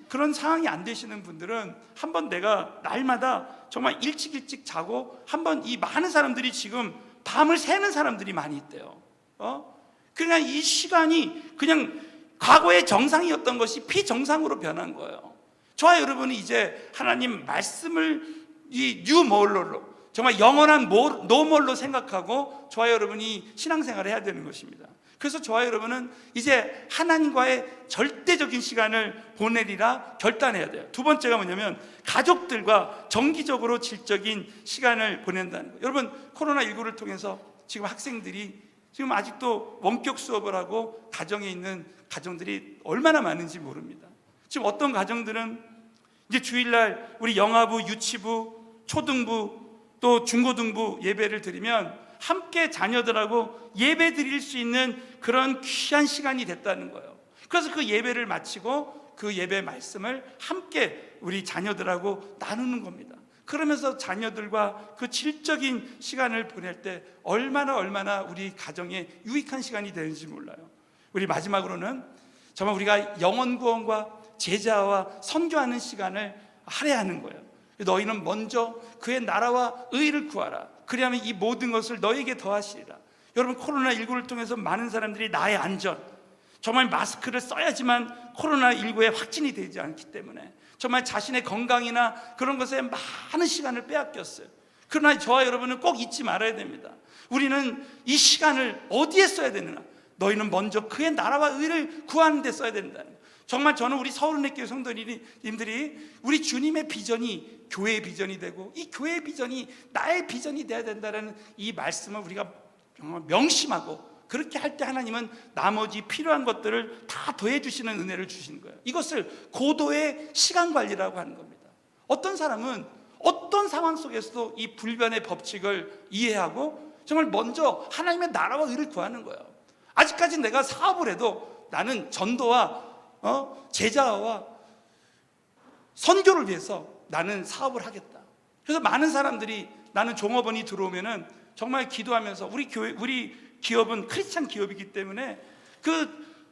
그런 상황이 안 되시는 분들은 한번 내가 날마다 정말 일찍 자고 한번, 이 많은 사람들이 지금 밤을 새는 사람들이 많이 있대요. 그냥 이 시간이 그냥 과거의 정상이었던 것이 비정상으로 변한 거예요. 저와 여러분이 이제 하나님 말씀을 이 뉴몰로, 정말 영원한 노멀로 생각하고 저와 여러분이 신앙생활을 해야 되는 것입니다. 그래서 저와 여러분은 이제 하나님과의 절대적인 시간을 보내리라 결단해야 돼요. 두 번째가 뭐냐면 가족들과 정기적으로 질적인 시간을 보낸다는 거예요. 여러분, 코로나19를 통해서 지금 학생들이 지금 아직도 원격 수업을 하고 가정에 있는 가정들이 얼마나 많은지 모릅니다. 지금 어떤 가정들은 이제 주일날 우리 영아부, 유치부, 초등부, 또 중고등부 예배를 드리면 함께 자녀들하고 예배 드릴 수 있는 그런 귀한 시간이 됐다는 거예요. 그래서 그 예배를 마치고 그 예배 말씀을 함께 우리 자녀들하고 나누는 겁니다. 그러면서 자녀들과 그 질적인 시간을 보낼 때 얼마나 우리 가정에 유익한 시간이 되는지 몰라요. 우리 마지막으로는 정말 우리가 영혼 구원과 제자와 선교하는 시간을 할애하는 거예요. 너희는 먼저 그의 나라와 의를 구하라. 그리하면 이 모든 것을 너에게 더하시리라. 여러분, 코로나19를 통해서 많은 사람들이 나의 안전, 정말 마스크를 써야지만 코로나19에 확진이 되지 않기 때문에 정말 자신의 건강이나 그런 것에 많은 시간을 빼앗겼어요. 그러나 저와 여러분은 꼭 잊지 말아야 됩니다. 우리는 이 시간을 어디에 써야 되느냐? 너희는 먼저 그의 나라와 의를 구하는 데 써야 된다는 거예요. 정말 저는 우리 서울은혜교회 성도님들이 우리 주님의 비전이 교회의 비전이 되고, 이 교회의 비전이 나의 비전이 되어야 된다는 이 말씀을 우리가 정말 명심하고, 그렇게 할 때 하나님은 나머지 필요한 것들을 다 더해 주시는 은혜를 주시는 거예요. 이것을 고도의 시간 관리라고 하는 겁니다. 어떤 사람은 어떤 상황 속에서도 이 불변의 법칙을 이해하고 정말 먼저 하나님의 나라와 의를 구하는 거예요. 아직까지 내가 사업을 해도 나는 전도와 제자와 선교를 위해서 나는 사업을 하겠다. 그래서 많은 사람들이 나는 종업원이 들어오면은 정말 기도하면서, 우리 기업은 크리스찬 기업이기 때문에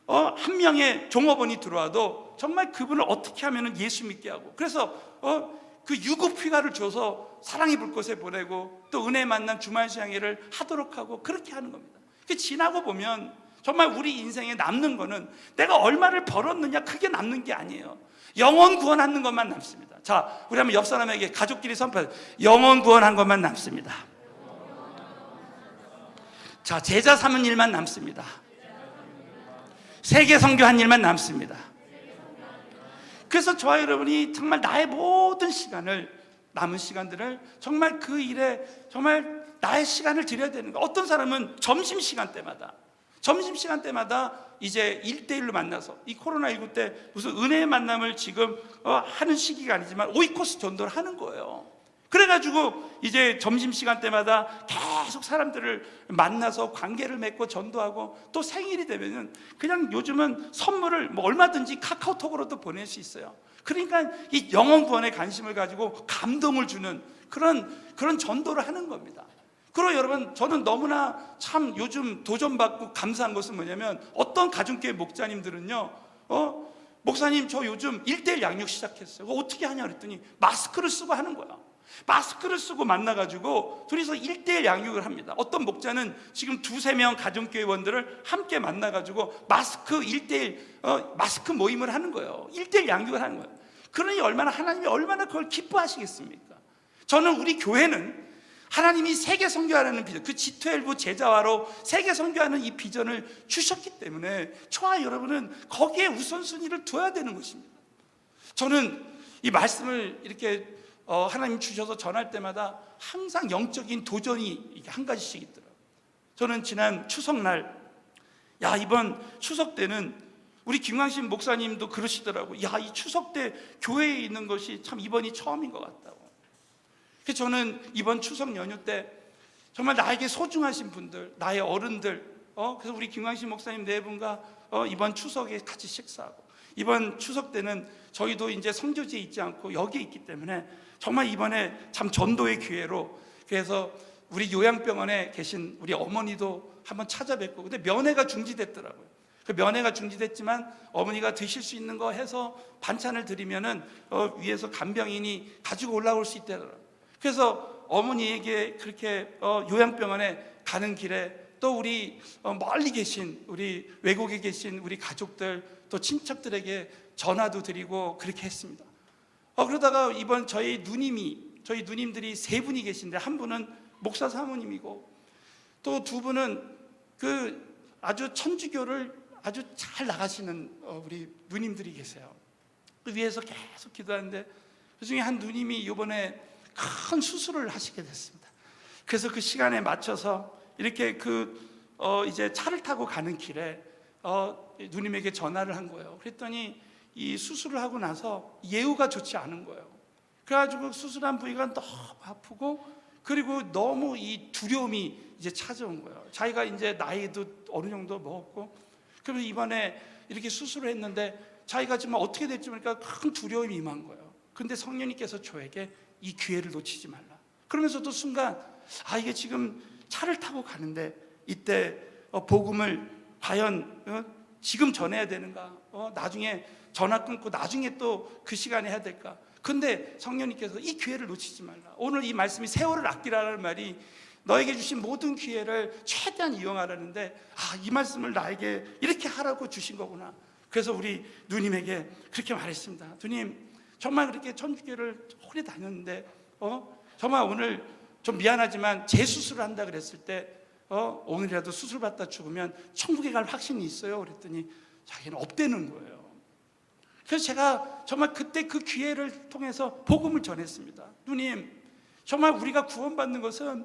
한 명의 종업원이 들어와도 정말 그분을 어떻게 하면 예수 믿게 하고, 그래서 그 유급휴가를 줘서 사랑의 불꽃에 보내고 또 은혜 만남 주말 수양회를 하도록 하고 그렇게 하는 겁니다. 지나고 보면 정말 우리 인생에 남는 거는 내가 얼마를 벌었느냐, 그게 남는 게 아니에요. 영혼 구원하는 것만 남습니다. 자, 우리 한번 옆 사람에게 가족끼리 선포해요. 영혼 구원한 것만 남습니다. 자, 제자 삼은 일만 남습니다. 세계 선교한 일만 남습니다. 그래서 저와 여러분이 정말 나의 모든 시간을, 남은 시간들을 정말 그 일에 정말 나의 시간을 들여야 되는 거예요. 어떤 사람은 점심시간 때마다 이제 1대1로 만나서, 이 코로나19 때 무슨 은혜의 만남을 지금 하는 시기가 아니지만 오이코스 전도를 하는 거예요. 그래가지고 이제 점심시간 때마다 계속 사람들을 만나서 관계를 맺고 전도하고, 또 생일이 되면은 그냥 요즘은 선물을 뭐 얼마든지 카카오톡으로도 보낼 수 있어요. 그러니까 이 영혼 구원에 관심을 가지고 감동을 주는 그런 전도를 하는 겁니다. 그리고 여러분, 저는 너무나 참 요즘 도전받고 감사한 것은 뭐냐면, 어떤 가정교회 목자님들은요, 목사님 저 요즘 1대1 양육 시작했어요. 어떻게 하냐 그랬더니 마스크를 쓰고 하는 거야. 마스크를 쓰고 만나가지고 둘이서 1대1 양육을 합니다. 어떤 목자는 지금 2-3명 가정교회원들을 함께 만나가지고 마스크 1대1 마스크 모임을 하는 거예요. 1대1 양육을 하는 거예요. 그러니 하나님이 얼마나 그걸 기뻐하시겠습니까? 저는 우리 교회는 하나님이 세계 선교하는 비전, 그 G12 제자화로 세계 선교하는 이 비전을 주셨기 때문에 저와 여러분은 거기에 우선순위를 둬야 되는 것입니다. 저는 이 말씀을 이렇게 하나님 주셔서 전할 때마다 항상 영적인 도전이 한 가지씩 있더라고요. 저는 지난 추석날, 이번 추석 때는 우리 김광신 목사님도 그러시더라고요. 이 추석 때 교회에 있는 것이 참 이번이 처음인 것 같다고. 그래서 저는 이번 추석 연휴 때 정말 나에게 소중하신 분들, 나의 어른들, 그래서 우리 김광신 목사님 4분과 이번 추석에 같이 식사하고, 이번 추석 때는 저희도 이제 성교지에 있지 않고 여기에 있기 때문에 정말 이번에 참 전도의 기회로, 그래서 우리 요양병원에 계신 우리 어머니도 한번 찾아뵙고, 근데 면회가 중지됐더라고요. 그 면회가 중지됐지만 어머니가 드실 수 있는 거 해서 반찬을 드리면은 위에서 간병인이 가지고 올라올 수 있다더라고요. 그래서 어머니에게 그렇게 요양병원에 가는 길에 또 우리 멀리 계신, 우리 외국에 계신 우리 가족들, 또 친척들에게 전화도 드리고 그렇게 했습니다. 그러다가 이번 저희 누님들이 3분이 계신데, 한 분은 목사 사모님이고 또 2분은 그 아주 천주교를 아주 잘 나가시는 우리 누님들이 계세요. 그 위에서 계속 기도하는데, 그 중에 한 누님이 이번에 큰 수술을 하시게 됐습니다. 그래서 그 시간에 맞춰서 이렇게 이제 차를 타고 가는 길에 누님에게 전화를 한 거예요. 그랬더니 이 수술을 하고 나서 예후가 좋지 않은 거예요. 그래가지고 수술한 부위가 너무 아프고, 그리고 너무 이 두려움이 이제 찾아온 거예요. 자기가 이제 나이도 어느 정도 먹었고, 그래서 이번에 이렇게 수술을 했는데 자기가 지금 어떻게 될지 모르니까 큰 두려움이 임한 거예요. 근데 성령님께서 저에게 이 기회를 놓치지 말라. 그러면서도 순간 이게 지금 차를 타고 가는데 이때 복음을 과연 지금 전해야 되는가? 나중에 전화 끊고 나중에 또 그 시간에 해야 될까? 근데 성령님께서 이 기회를 놓치지 말라. 오늘 이 말씀이 세월을 아끼라는 말이 너에게 주신 모든 기회를 최대한 이용하라는데, 이 말씀을 나에게 이렇게 하라고 주신 거구나. 그래서 우리 누님에게 그렇게 말했습니다. 누님, 정말 그렇게 천주교를 오래 다녔는데 정말 오늘 좀 미안하지만 재수술을 한다 그랬을 때 오늘이라도 수술 받다 죽으면 천국에 갈 확신이 있어요. 그랬더니 자기는 없대는 거예요. 그래서 제가 정말 그때 그 기회를 통해서 복음을 전했습니다. 누님, 정말 우리가 구원받는 것은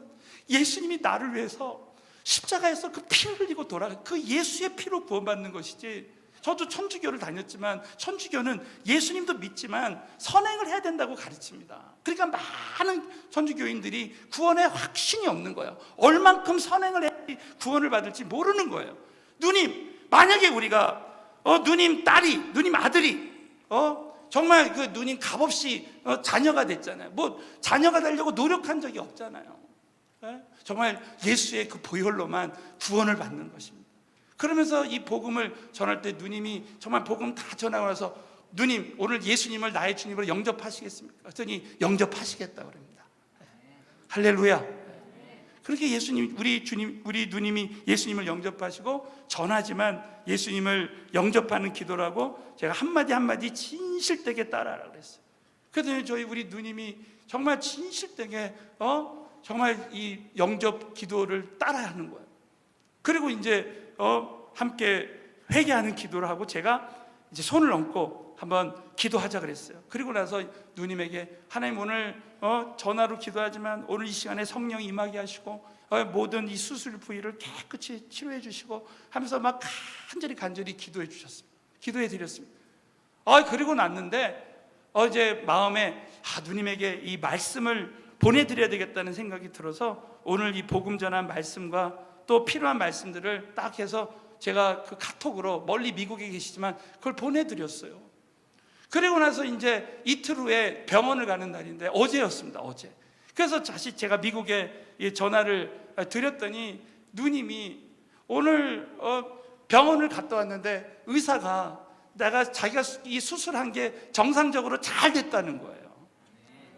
예수님이 나를 위해서 십자가에서 그 피를 흘리고 그 예수의 피로 구원받는 것이지, 저도 천주교를 다녔지만 천주교는 예수님도 믿지만 선행을 해야 된다고 가르칩니다. 그러니까 많은 천주교인들이 구원에 확신이 없는 거예요. 얼만큼 선행을 해야 구원을 받을지 모르는 거예요. 누님, 만약에 우리가 누님 딸이, 누님 아들이 정말 그 누님 값없이 자녀가 됐잖아요. 뭐 자녀가 되려고 노력한 적이 없잖아요. 정말 예수의 그 보혈로만 구원을 받는 것입니다. 그러면서 이 복음을 전할 때 누님이 정말 복음 다 전하고 나서 누님 오늘 예수님을 나의 주님으로 영접하시겠습니까? 그랬더니 영접하시겠다 그럽니다. 할렐루야. 그렇게 예수님, 우리 누님이 예수님을 영접하시고 전하지만 예수님을 영접하는 기도를 하고 제가 한마디 한마디 진실되게 따라하라고 그랬어요. 그랬더니 우리 누님이 정말 진실되게 정말 이 영접 기도를 따라하는 거예요. 그리고 이제 함께 회개하는 기도를 하고 제가 이제 손을 얹고 한번 기도하자 그랬어요. 그리고 나서 누님에게 하나님 오늘 전화로 기도하지만 오늘 이 시간에 성령 임하게 하시고 모든 이 수술 부위를 깨끗이 치료해 주시고 하면서 막 간절히 기도해 주셨습니다. 기도해 드렸습니다. 그리고 났는데 이제 마음에 누님에게 이 말씀을 보내드려야 되겠다는 생각이 들어서 오늘 이 복음 전한 말씀과 또 필요한 말씀들을 딱 해서 제가 그 카톡으로 멀리 미국에 계시지만 그걸 보내드렸어요. 그리고 나서 이제 이틀 후에 병원을 가는 날인데 어제였습니다. 어제. 그래서 다시 제가 미국에 전화를 드렸더니 누님이 오늘 병원을 갔다 왔는데 의사가 자기가 이 수술한 게 정상적으로 잘 됐다는 거예요.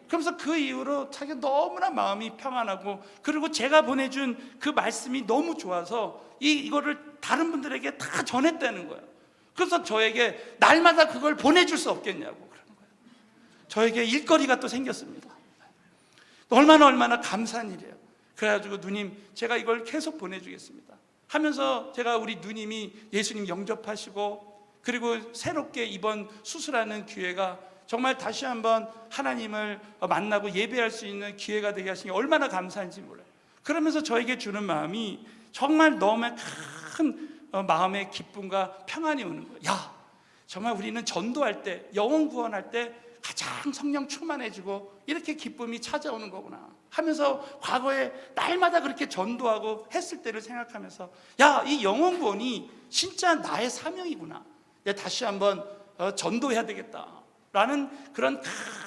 그러면서 그 이후로 자기가 너무나 마음이 평안하고 그리고 제가 보내준 그 말씀이 너무 좋아서 이거를 다른 분들에게 다 전했다는 거예요. 그래서 저에게 날마다 그걸 보내줄 수 없겠냐고 그러는 거예요. 저에게 일거리가 또 생겼습니다. 얼마나 감사한 일이에요. 그래가지고 누님 제가 이걸 계속 보내주겠습니다 하면서 제가 우리 누님이 예수님 영접하시고 그리고 새롭게 이번 수술하는 기회가 정말 다시 한번 하나님을 만나고 예배할 수 있는 기회가 되게 하신 게 얼마나 감사한지 몰라요. 그러면서 저에게 주는 마음이 정말 너무 큰 마음의 기쁨과 평안이 오는 거예요. 정말 우리는 전도할 때 영혼 구원할 때 가장 성령 충만해지고 이렇게 기쁨이 찾아오는 거구나 하면서 과거에 날마다 그렇게 전도하고 했을 때를 생각하면서 이 영혼 구원이 진짜 나의 사명이구나. 다시 한번 전도해야 되겠다라는 그런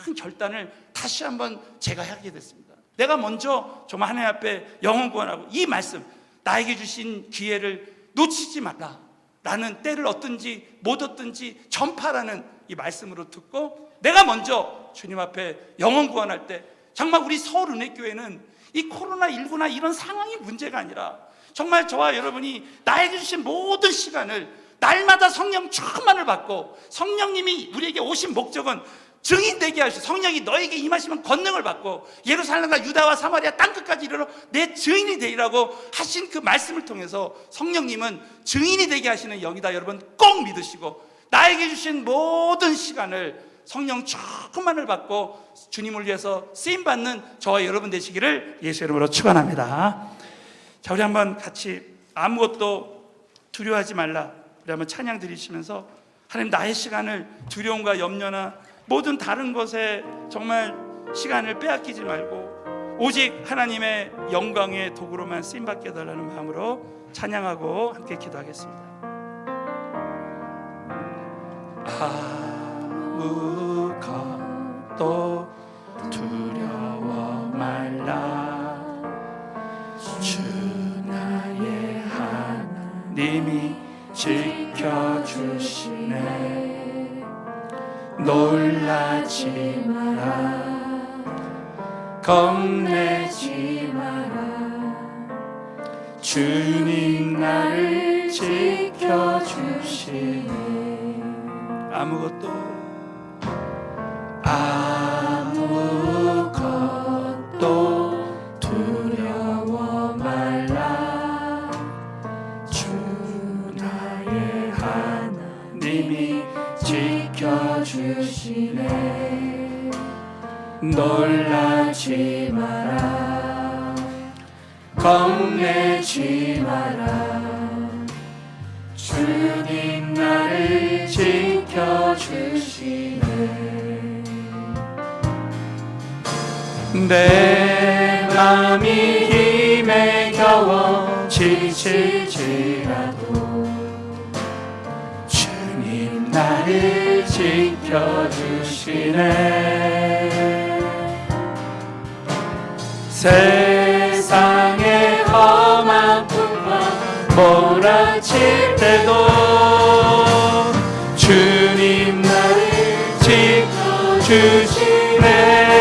큰 결단을 다시 한번 제가 하게 됐습니다. 내가 먼저 정말 하나님 앞에 영혼 구원하고 이 말씀 나에게 주신 기회를 놓치지 말라라는 때를 얻든지 못 얻든지 전파라는 이 말씀으로 듣고 내가 먼저 주님 앞에 영혼 구원할 때 정말 우리 서울은혜교회는 이 코로나19나 이런 상황이 문제가 아니라 정말 저와 여러분이 나에게 주신 모든 시간을 날마다 성령 충만을 받고 성령님이 우리에게 오신 목적은 증인되게 하시고 성령이 너에게 임하시면 권능을 받고 예루살렘과 유다와 사마리아 땅끝까지 이르러 내 증인이 되리라고 하신 그 말씀을 통해서 성령님은 증인이 되게 하시는 영이다. 여러분 꼭 믿으시고 나에게 주신 모든 시간을 성령 충만을 받고 주님을 위해서 쓰임받는 저와 여러분 되시기를 예수 이름으로 축원합니다. 자, 우리 한번 같이 아무것도 두려워하지 말라 우리 한번 찬양 드리시면서 하나님 나의 시간을 두려움과 염려나 모든 다른 것에 정말 시간을 빼앗기지 말고 오직 하나님의 영광의 도구로만 쓰임받게 해달라는 마음으로 찬양하고 함께 기도하겠습니다. 아무것도 두려워 말라 주 나의 하나님이 지켜주시네 놀라지 마라 겁내지 마라 주님 나를 지켜주시네 아무것도 두려워 말라 주 나의 하나님이 지켜주시네 놀라지 마라 겁내지 마라 주님 나를 지켜주시네 내 맘이 힘에 겨워 지칠지라도 주님 나를 지켜주시네 세상의 험한 풍파 몰아칠 때도 주님 나를 주시네.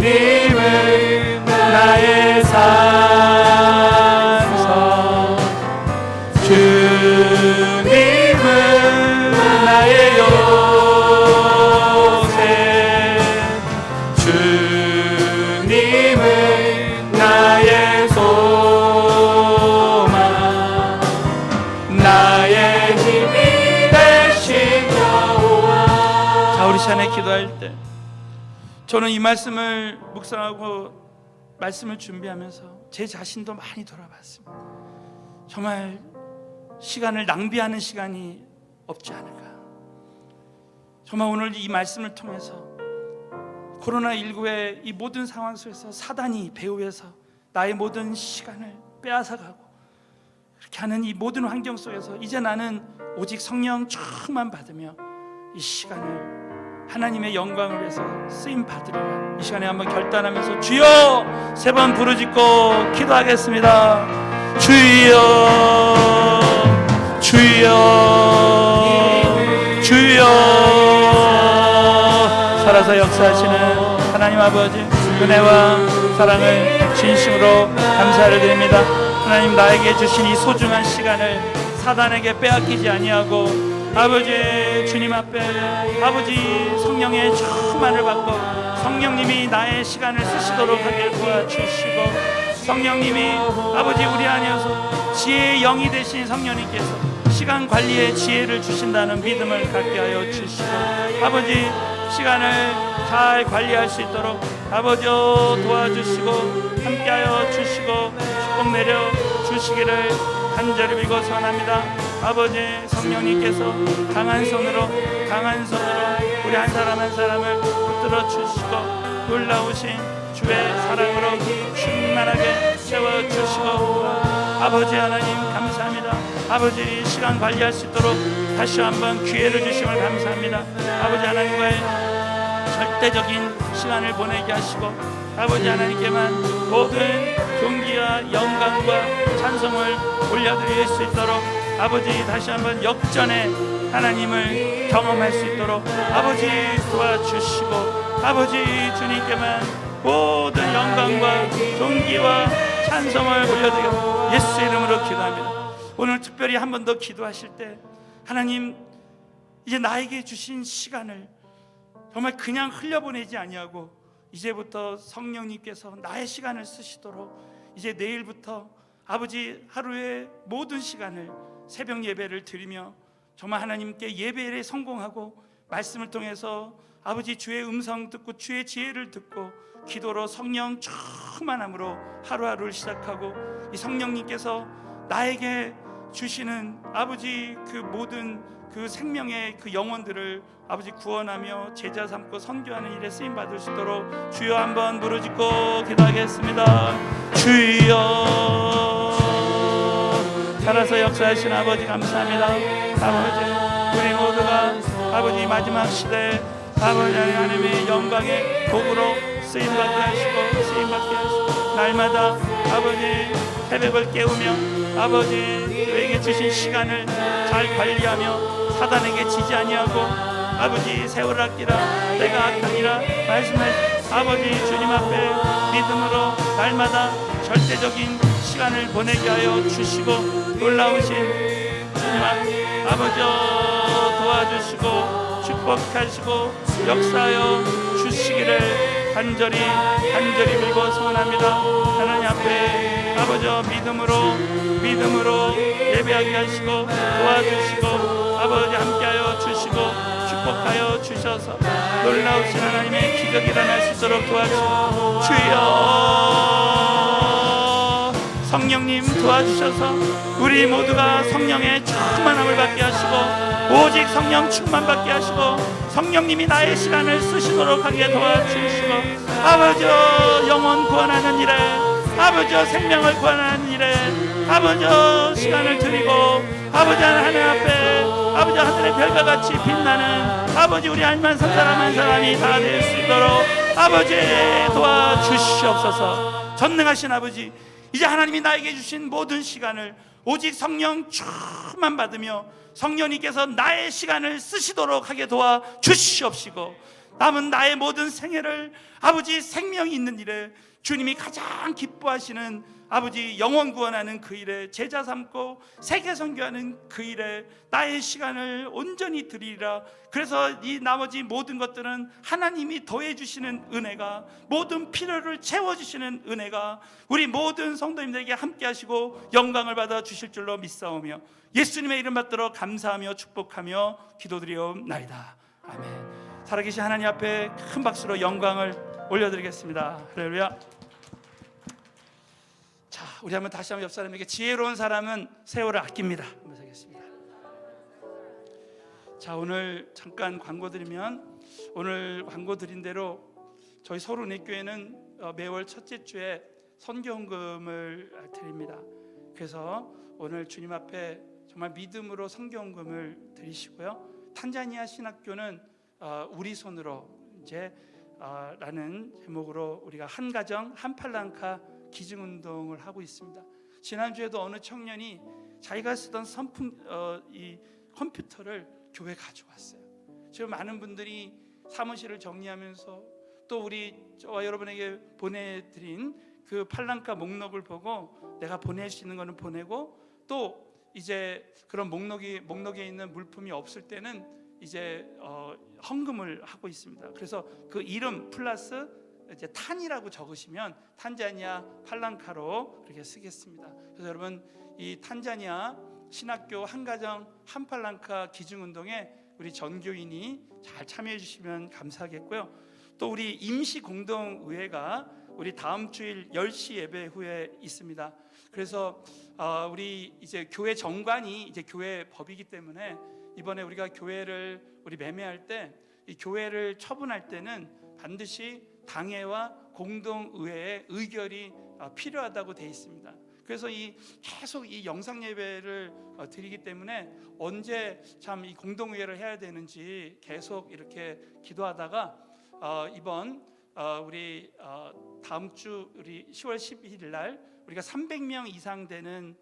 주님은 나의 산성, 주님은 나의 요새, 주님은 나의 소망, 나의 힘이 되신 여호와. 자, 우리 시간에 기도할 때 저는 이 말씀을 묵상하고 말씀을 준비하면서 제 자신도 많이 돌아봤습니다. 정말 시간을 낭비하는 시간이 없지 않을까. 정말 오늘 이 말씀을 통해서 코로나19의 이 모든 상황 속에서 사단이 배후에서 나의 모든 시간을 빼앗아가고 그렇게 하는 이 모든 환경 속에서 이제 나는 오직 성령 충만 받으며 이 시간을 하나님의 영광을 위해서 쓰임 받으리라. 이 시간에 한번 결단하면서 주여 3번 부르짖고 기도하겠습니다. 주여, 주여, 주여. 살아서 역사하시는 하나님 아버지, 은혜와 사랑을 진심으로 감사를 드립니다. 하나님, 나에게 주신 이 소중한 시간을 사단에게 빼앗기지 아니하고 아버지 주님 앞에 아버지 성령의 충만을 받고 성령님이 나의 시간을 쓰시도록 하길 도와주시고, 성령님이 아버지 우리 안에서 지혜의 영이 되신 성령님께서 시간 관리의 지혜를 주신다는 믿음을 갖게 하여 주시고, 아버지 시간을 잘 관리할 수 있도록 아버지 도와주시고 함께하여 주시고 축복 내려 주시기를 간절히 빌고 선합니다. 아버지 성령님께서 강한 손으로 우리 한 사람 한 사람을 붙들어 주시고 놀라우신 주의 사랑으로 충만하게 채워주시고, 아버지 하나님 감사합니다. 아버지 시간 관리할 수 있도록 다시 한번 기회를 주심을 감사합니다. 아버지 하나님과의 절대적인 시간을 보내게 하시고 아버지 하나님께만 모든 존귀와 영광과 찬송을 올려드릴 수 있도록 아버지 다시 한번 역전의 하나님을 경험할 수 있도록 아버지 도와주시고, 아버지 주님께만 모든 영광과 존귀와 찬송을 올려드려 예수 이름으로 기도합니다. 오늘 특별히 한 번 더 기도하실 때 하나님, 이제 나에게 주신 시간을 정말 그냥 흘려보내지 아니하고 이제부터 성령님께서 나의 시간을 쓰시도록 이제 내일부터 아버지 하루의 모든 시간을 새벽 예배를 드리며 정말 하나님께 예배에 성공하고 말씀을 통해서 아버지 주의 음성 듣고 주의 지혜를 듣고 기도로 성령 충만함으로 하루하루를 시작하고, 이 성령님께서 나에게 주시는 아버지 그 모든 그 생명의 그 영혼들을 아버지 구원하며 제자 삼고 선교하는 일에 쓰임 받을 수 있도록 주여 한번 부르짖고 기도하겠습니다. 주여, 살아서 역사하신 아버지 감사합니다. 아버지 우리 모두가 아버지 마지막 시대에 아버지 하나님의 영광의 도구로 쓰임받게 하시고 날마다 아버지 새벽을 깨우며 아버지 우리에게 주신 시간을 잘 관리하며 사단에게 지지 아니하고 아버지 세월 아끼라 내가 악하니라 말씀하신 아버지 주님 앞에 믿음으로 날마다 절대적인 시간을 보내게 하여 주시고, 놀라우신 주님 아버지 도와주시고 축복하시고 역사하여 주시기를 간절히 빌고 소원합니다. 하나님 앞에 아버지 믿음으로 예배하게 하시고 도와주시고 아버지 함께하여 주시고 축복하여 주셔서 놀라우신 하나님의 기적이 일어날 수 있도록 도와주시고, 주여 성령님 도와주셔서 우리 모두가 성령의 충만함을 받게 하시고 오직 성령 충만 받게 하시고 성령님이 나의 시간을 쓰시도록 하게 도와주시고, 아버지 영혼 구원하는 일에 아버지 생명을 구원하는 일에 아버지 시간을 드리고 아버지 하나님 앞에 아버지 하늘의 별과 같이 빛나는 아버지 우리 한 사람 한 사람이 다 될 수 있도록 아버지 도와주시옵소서. 전능하신 아버지, 이제 하나님이 나에게 주신 모든 시간을 오직 성령 충만 받으며 성령님께서 나의 시간을 쓰시도록 하게 도와 주시옵시고, 남은 나의 모든 생애를 아버지 생명이 있는 일에 주님이 가장 기뻐하시는 아버지 영원 구원하는 그 일에 제자 삼고 세계 선교하는 그 일에 나의 시간을 온전히 드리리라. 그래서 이 나머지 모든 것들은 하나님이 더해 주시는 은혜가, 모든 필요를 채워 주시는 은혜가 우리 모든 성도님들에게 함께 하시고 영광을 받아 주실 줄로 믿사오며 예수님의 이름 받들어 감사하며 축복하며 기도드리옵나이다. 아멘. 살아계신 하나님 앞에 큰 박수로 영광을 올려드리겠습니다. 할렐루야. 자, 우리 한번 다시 한번 옆 사람에게 지혜로운 사람은 세월을 아낍니다. 한번 하겠습니다. 자, 오늘 잠깐 광고 드리면, 오늘 광고 드린 대로 저희 서울은혜교회는 매월 첫째 주에 선교헌금을 드립니다. 그래서 오늘 주님 앞에 정말 믿음으로 선교헌금을 드리시고요. 탄자니아 신학교는 우리 손으로 이제 라는 제목으로 우리가 한 가정 한 팔랑카 기증운동을 하고 있습니다. 지난주에도 어느 청년이 자기가 쓰던 이 컴퓨터를 교회 가져왔어요. 지금 많은 분들이 사무실을 정리하면서 또 우리 저와 여러분에게 보내드린 그 팔랑카 목록을 보고 내가 보낼 수 있는 거는 보내고, 또 이제 그런 목록에 있는 물품이 없을 때는 이제 헌금을 하고 있습니다. 그래서 그 이름 플러스 이제 탄이라고 적으시면 탄자니아 팔랑카로 그렇게 쓰겠습니다. 그래서 여러분, 이 탄자니아 신학교 한가정 한팔랑카 기증운동에 우리 전교인이 잘 참여해 주시면 감사하겠고요. 또 우리 임시공동의회가 우리 다음 주일 10시 예배 후에 있습니다. 그래서 우리 이제 교회 정관이 이제 교회 법이기 때문에 이번에 우리가 교회를 우리 매매할 때, 이 교회를 처분할 때는 반드시 당회와 공동의회의 의결이 필요하다고 되어 있습니다. 그래서 계속 이 영상 예배를 드리기 때문에 언제 참 이 공동의회를 해야 되는지 계속 이렇게 기도하다가 이번 우리 다음 주 우리 10월 12일 날 우리가 300명 이상 되는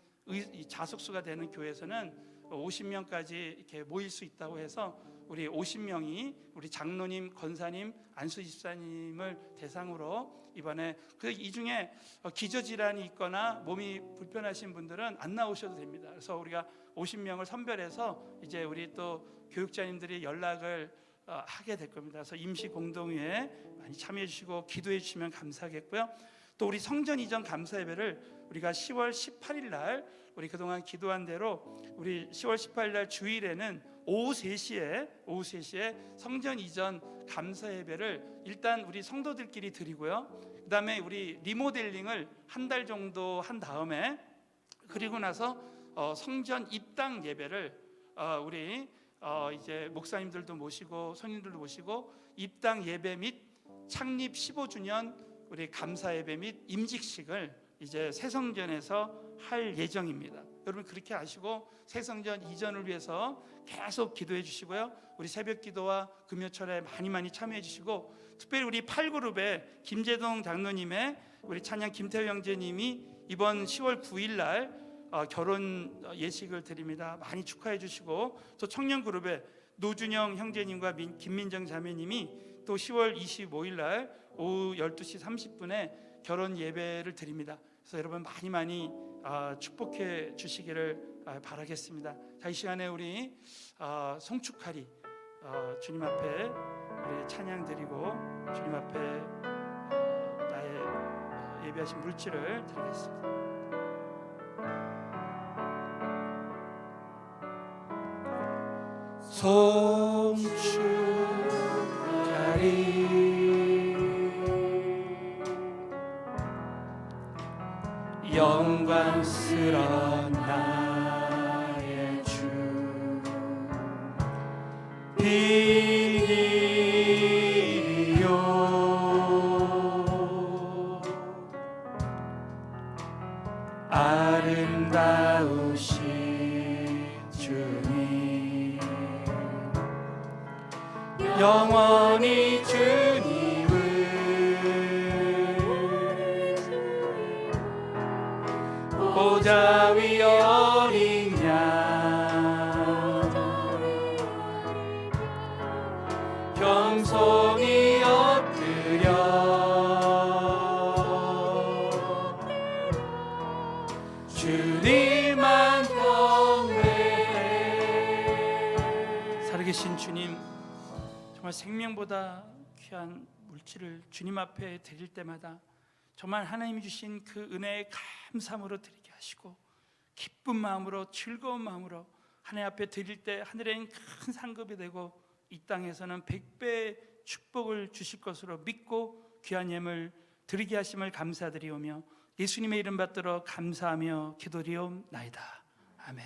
자숙수가 되는 교회에서는 50명까지 이렇게 모일 수 있다고 해서 우리 50명이 우리 장로님, 권사님, 안수 집사님을 대상으로 이번에, 이 중에 기저질환이 있거나 몸이 불편하신 분들은 안 나오셔도 됩니다. 그래서 우리가 50명을 선별해서 이제 우리 또 교육자님들이 연락을 하게 될 겁니다. 그래서 임시공동회에 많이 참여해 주시고 기도해 주시면 감사하겠고요. 또 우리 성전 이전 감사 예배를 우리가 10월 18일 날 우리 그동안 기도한 대로 우리 10월 18일 날 주일에는 오후 3시에 성전 이전 감사 예배를 일단 우리 성도들끼리 드리고요. 그다음에 우리 리모델링을 한 달 정도 한 다음에, 그리고 나서 성전 입당 예배를 우리 이제 목사님들도 모시고 손님들도 모시고 입당 예배 및 창립 15주년 우리 감사 예배 및 임직식을 이제 새성전에서 할 예정입니다. 여러분 그렇게 아시고 새성전 이전을 위해서 계속 기도해 주시고요. 우리 새벽 기도와 금요철에 많이 참여해 주시고, 특별히 우리 8그룹의 김재동 장로님의 우리 찬양 김태우 형제님이 이번 10월 9일 날 결혼 예식을 드립니다. 많이 축하해 주시고, 또 청년 그룹의 노준영 형제님과 김민정 자매님이 또 10월 25일 날 오후 12시 30분에 결혼 예배를 드립니다. 그래서 여러분 많이 축복해 주시기를 바라겠습니다. 자, 이 시간에 우리 송축하리 주님 앞에 우리 찬양 드리고 주님 앞에 나의 예배하신 물질을 드리겠습니다. 송축하리 영광스러운 나의 주, 비밀이요 아름다우신 주님, 영원히 주님을 보좌 위에 겸손히 엎드려 주님만 경배해. 살아계신 주님, 정말 생명보다 귀한 물질을 주님 앞에 드릴 때마다 정말 하나님이 주신 그 은혜에 감사함으로 드리게 하시고, 기쁜 마음으로 즐거운 마음으로 하나님 앞에 드릴 때 하늘엔 큰 상급이 되고 이 땅에서는 100배의 축복을 주실 것으로 믿고 귀한 예물 드리게 하심을 감사드리오며 예수님의 이름 받들어 감사하며 기도리옵나이다. 아멘.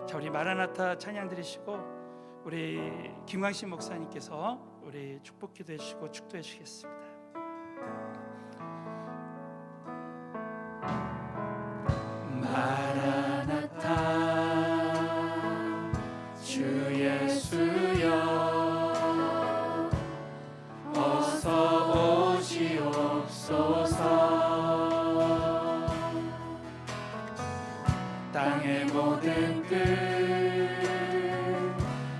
자, 우리 마라나타 찬양 드리시고 우리 김광식 목사님께서 우리 축복 기도해 주시고 축도해 주시겠습니다. 마라나타 주 예수여 어서 오시옵소서. 땅의 모든 끝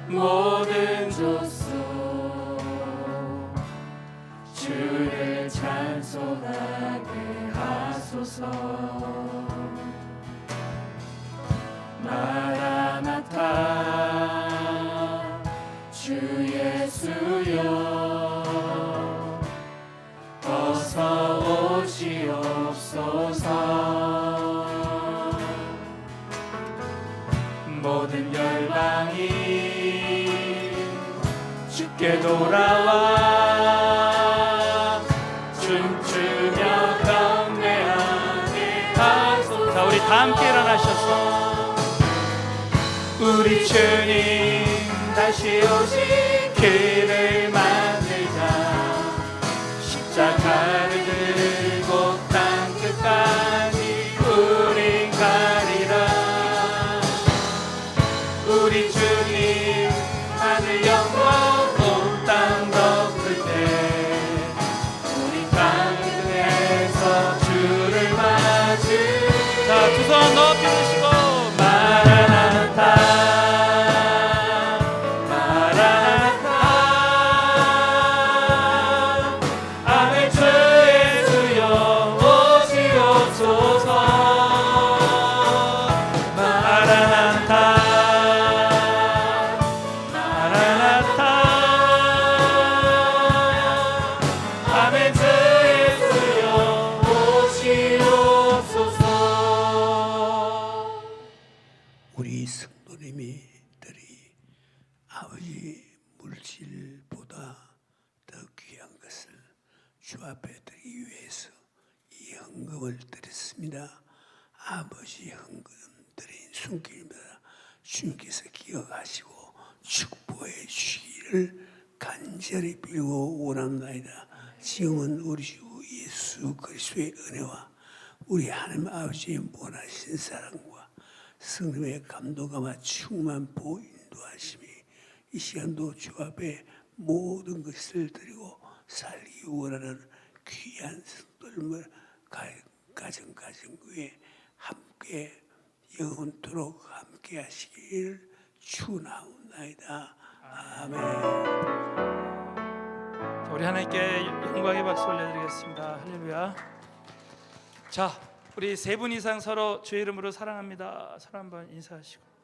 모든 족속 주를 찬송하게 하소서. 마라나타 주 예수여 어서 오시옵소서. 모든 열방이 주께 돌아와 춤추며 경배하게 하소서. 자, 우리 다 함께 일어나셔서 우리 주님 다시 오시기를 만들자. 십자가를 들고 땅 끝까지 우리 가리라. 우리 주님 하늘 영광 온 땅 덮을 때 우리 땅에서 주를 맞으. 자, 두 손 높이 드시고 마라나타
우리 성도님들이 아버지 물질보다 더 귀한 것을 주 앞에 드리기 위해서 이 헌금을 드렸습니다. 아버지 헌금 드린 손길마다 주님께서 기억하시고 축복해 주시기를 간절히 빌고 원합니다. 지금은 우리 주 예수 그리스도의 은혜와 우리 하나님 아버지의 무한하신 사랑과 성령의 감동과 충만 보호 인도하심이 이 시간도 주 앞에 모든 것을 드리고 살기 원하는 귀한 성도님을 가정 위에 함께 영원토록 함께 하시기를 축원하옵나이다. 아멘.
자, 우리 하나님께 영광의 박수 올려드리겠습니다. 할렐루야. 자, 우리 세 분 이상 서로 주의 이름으로 사랑합니다. 서로 한번 인사하시고.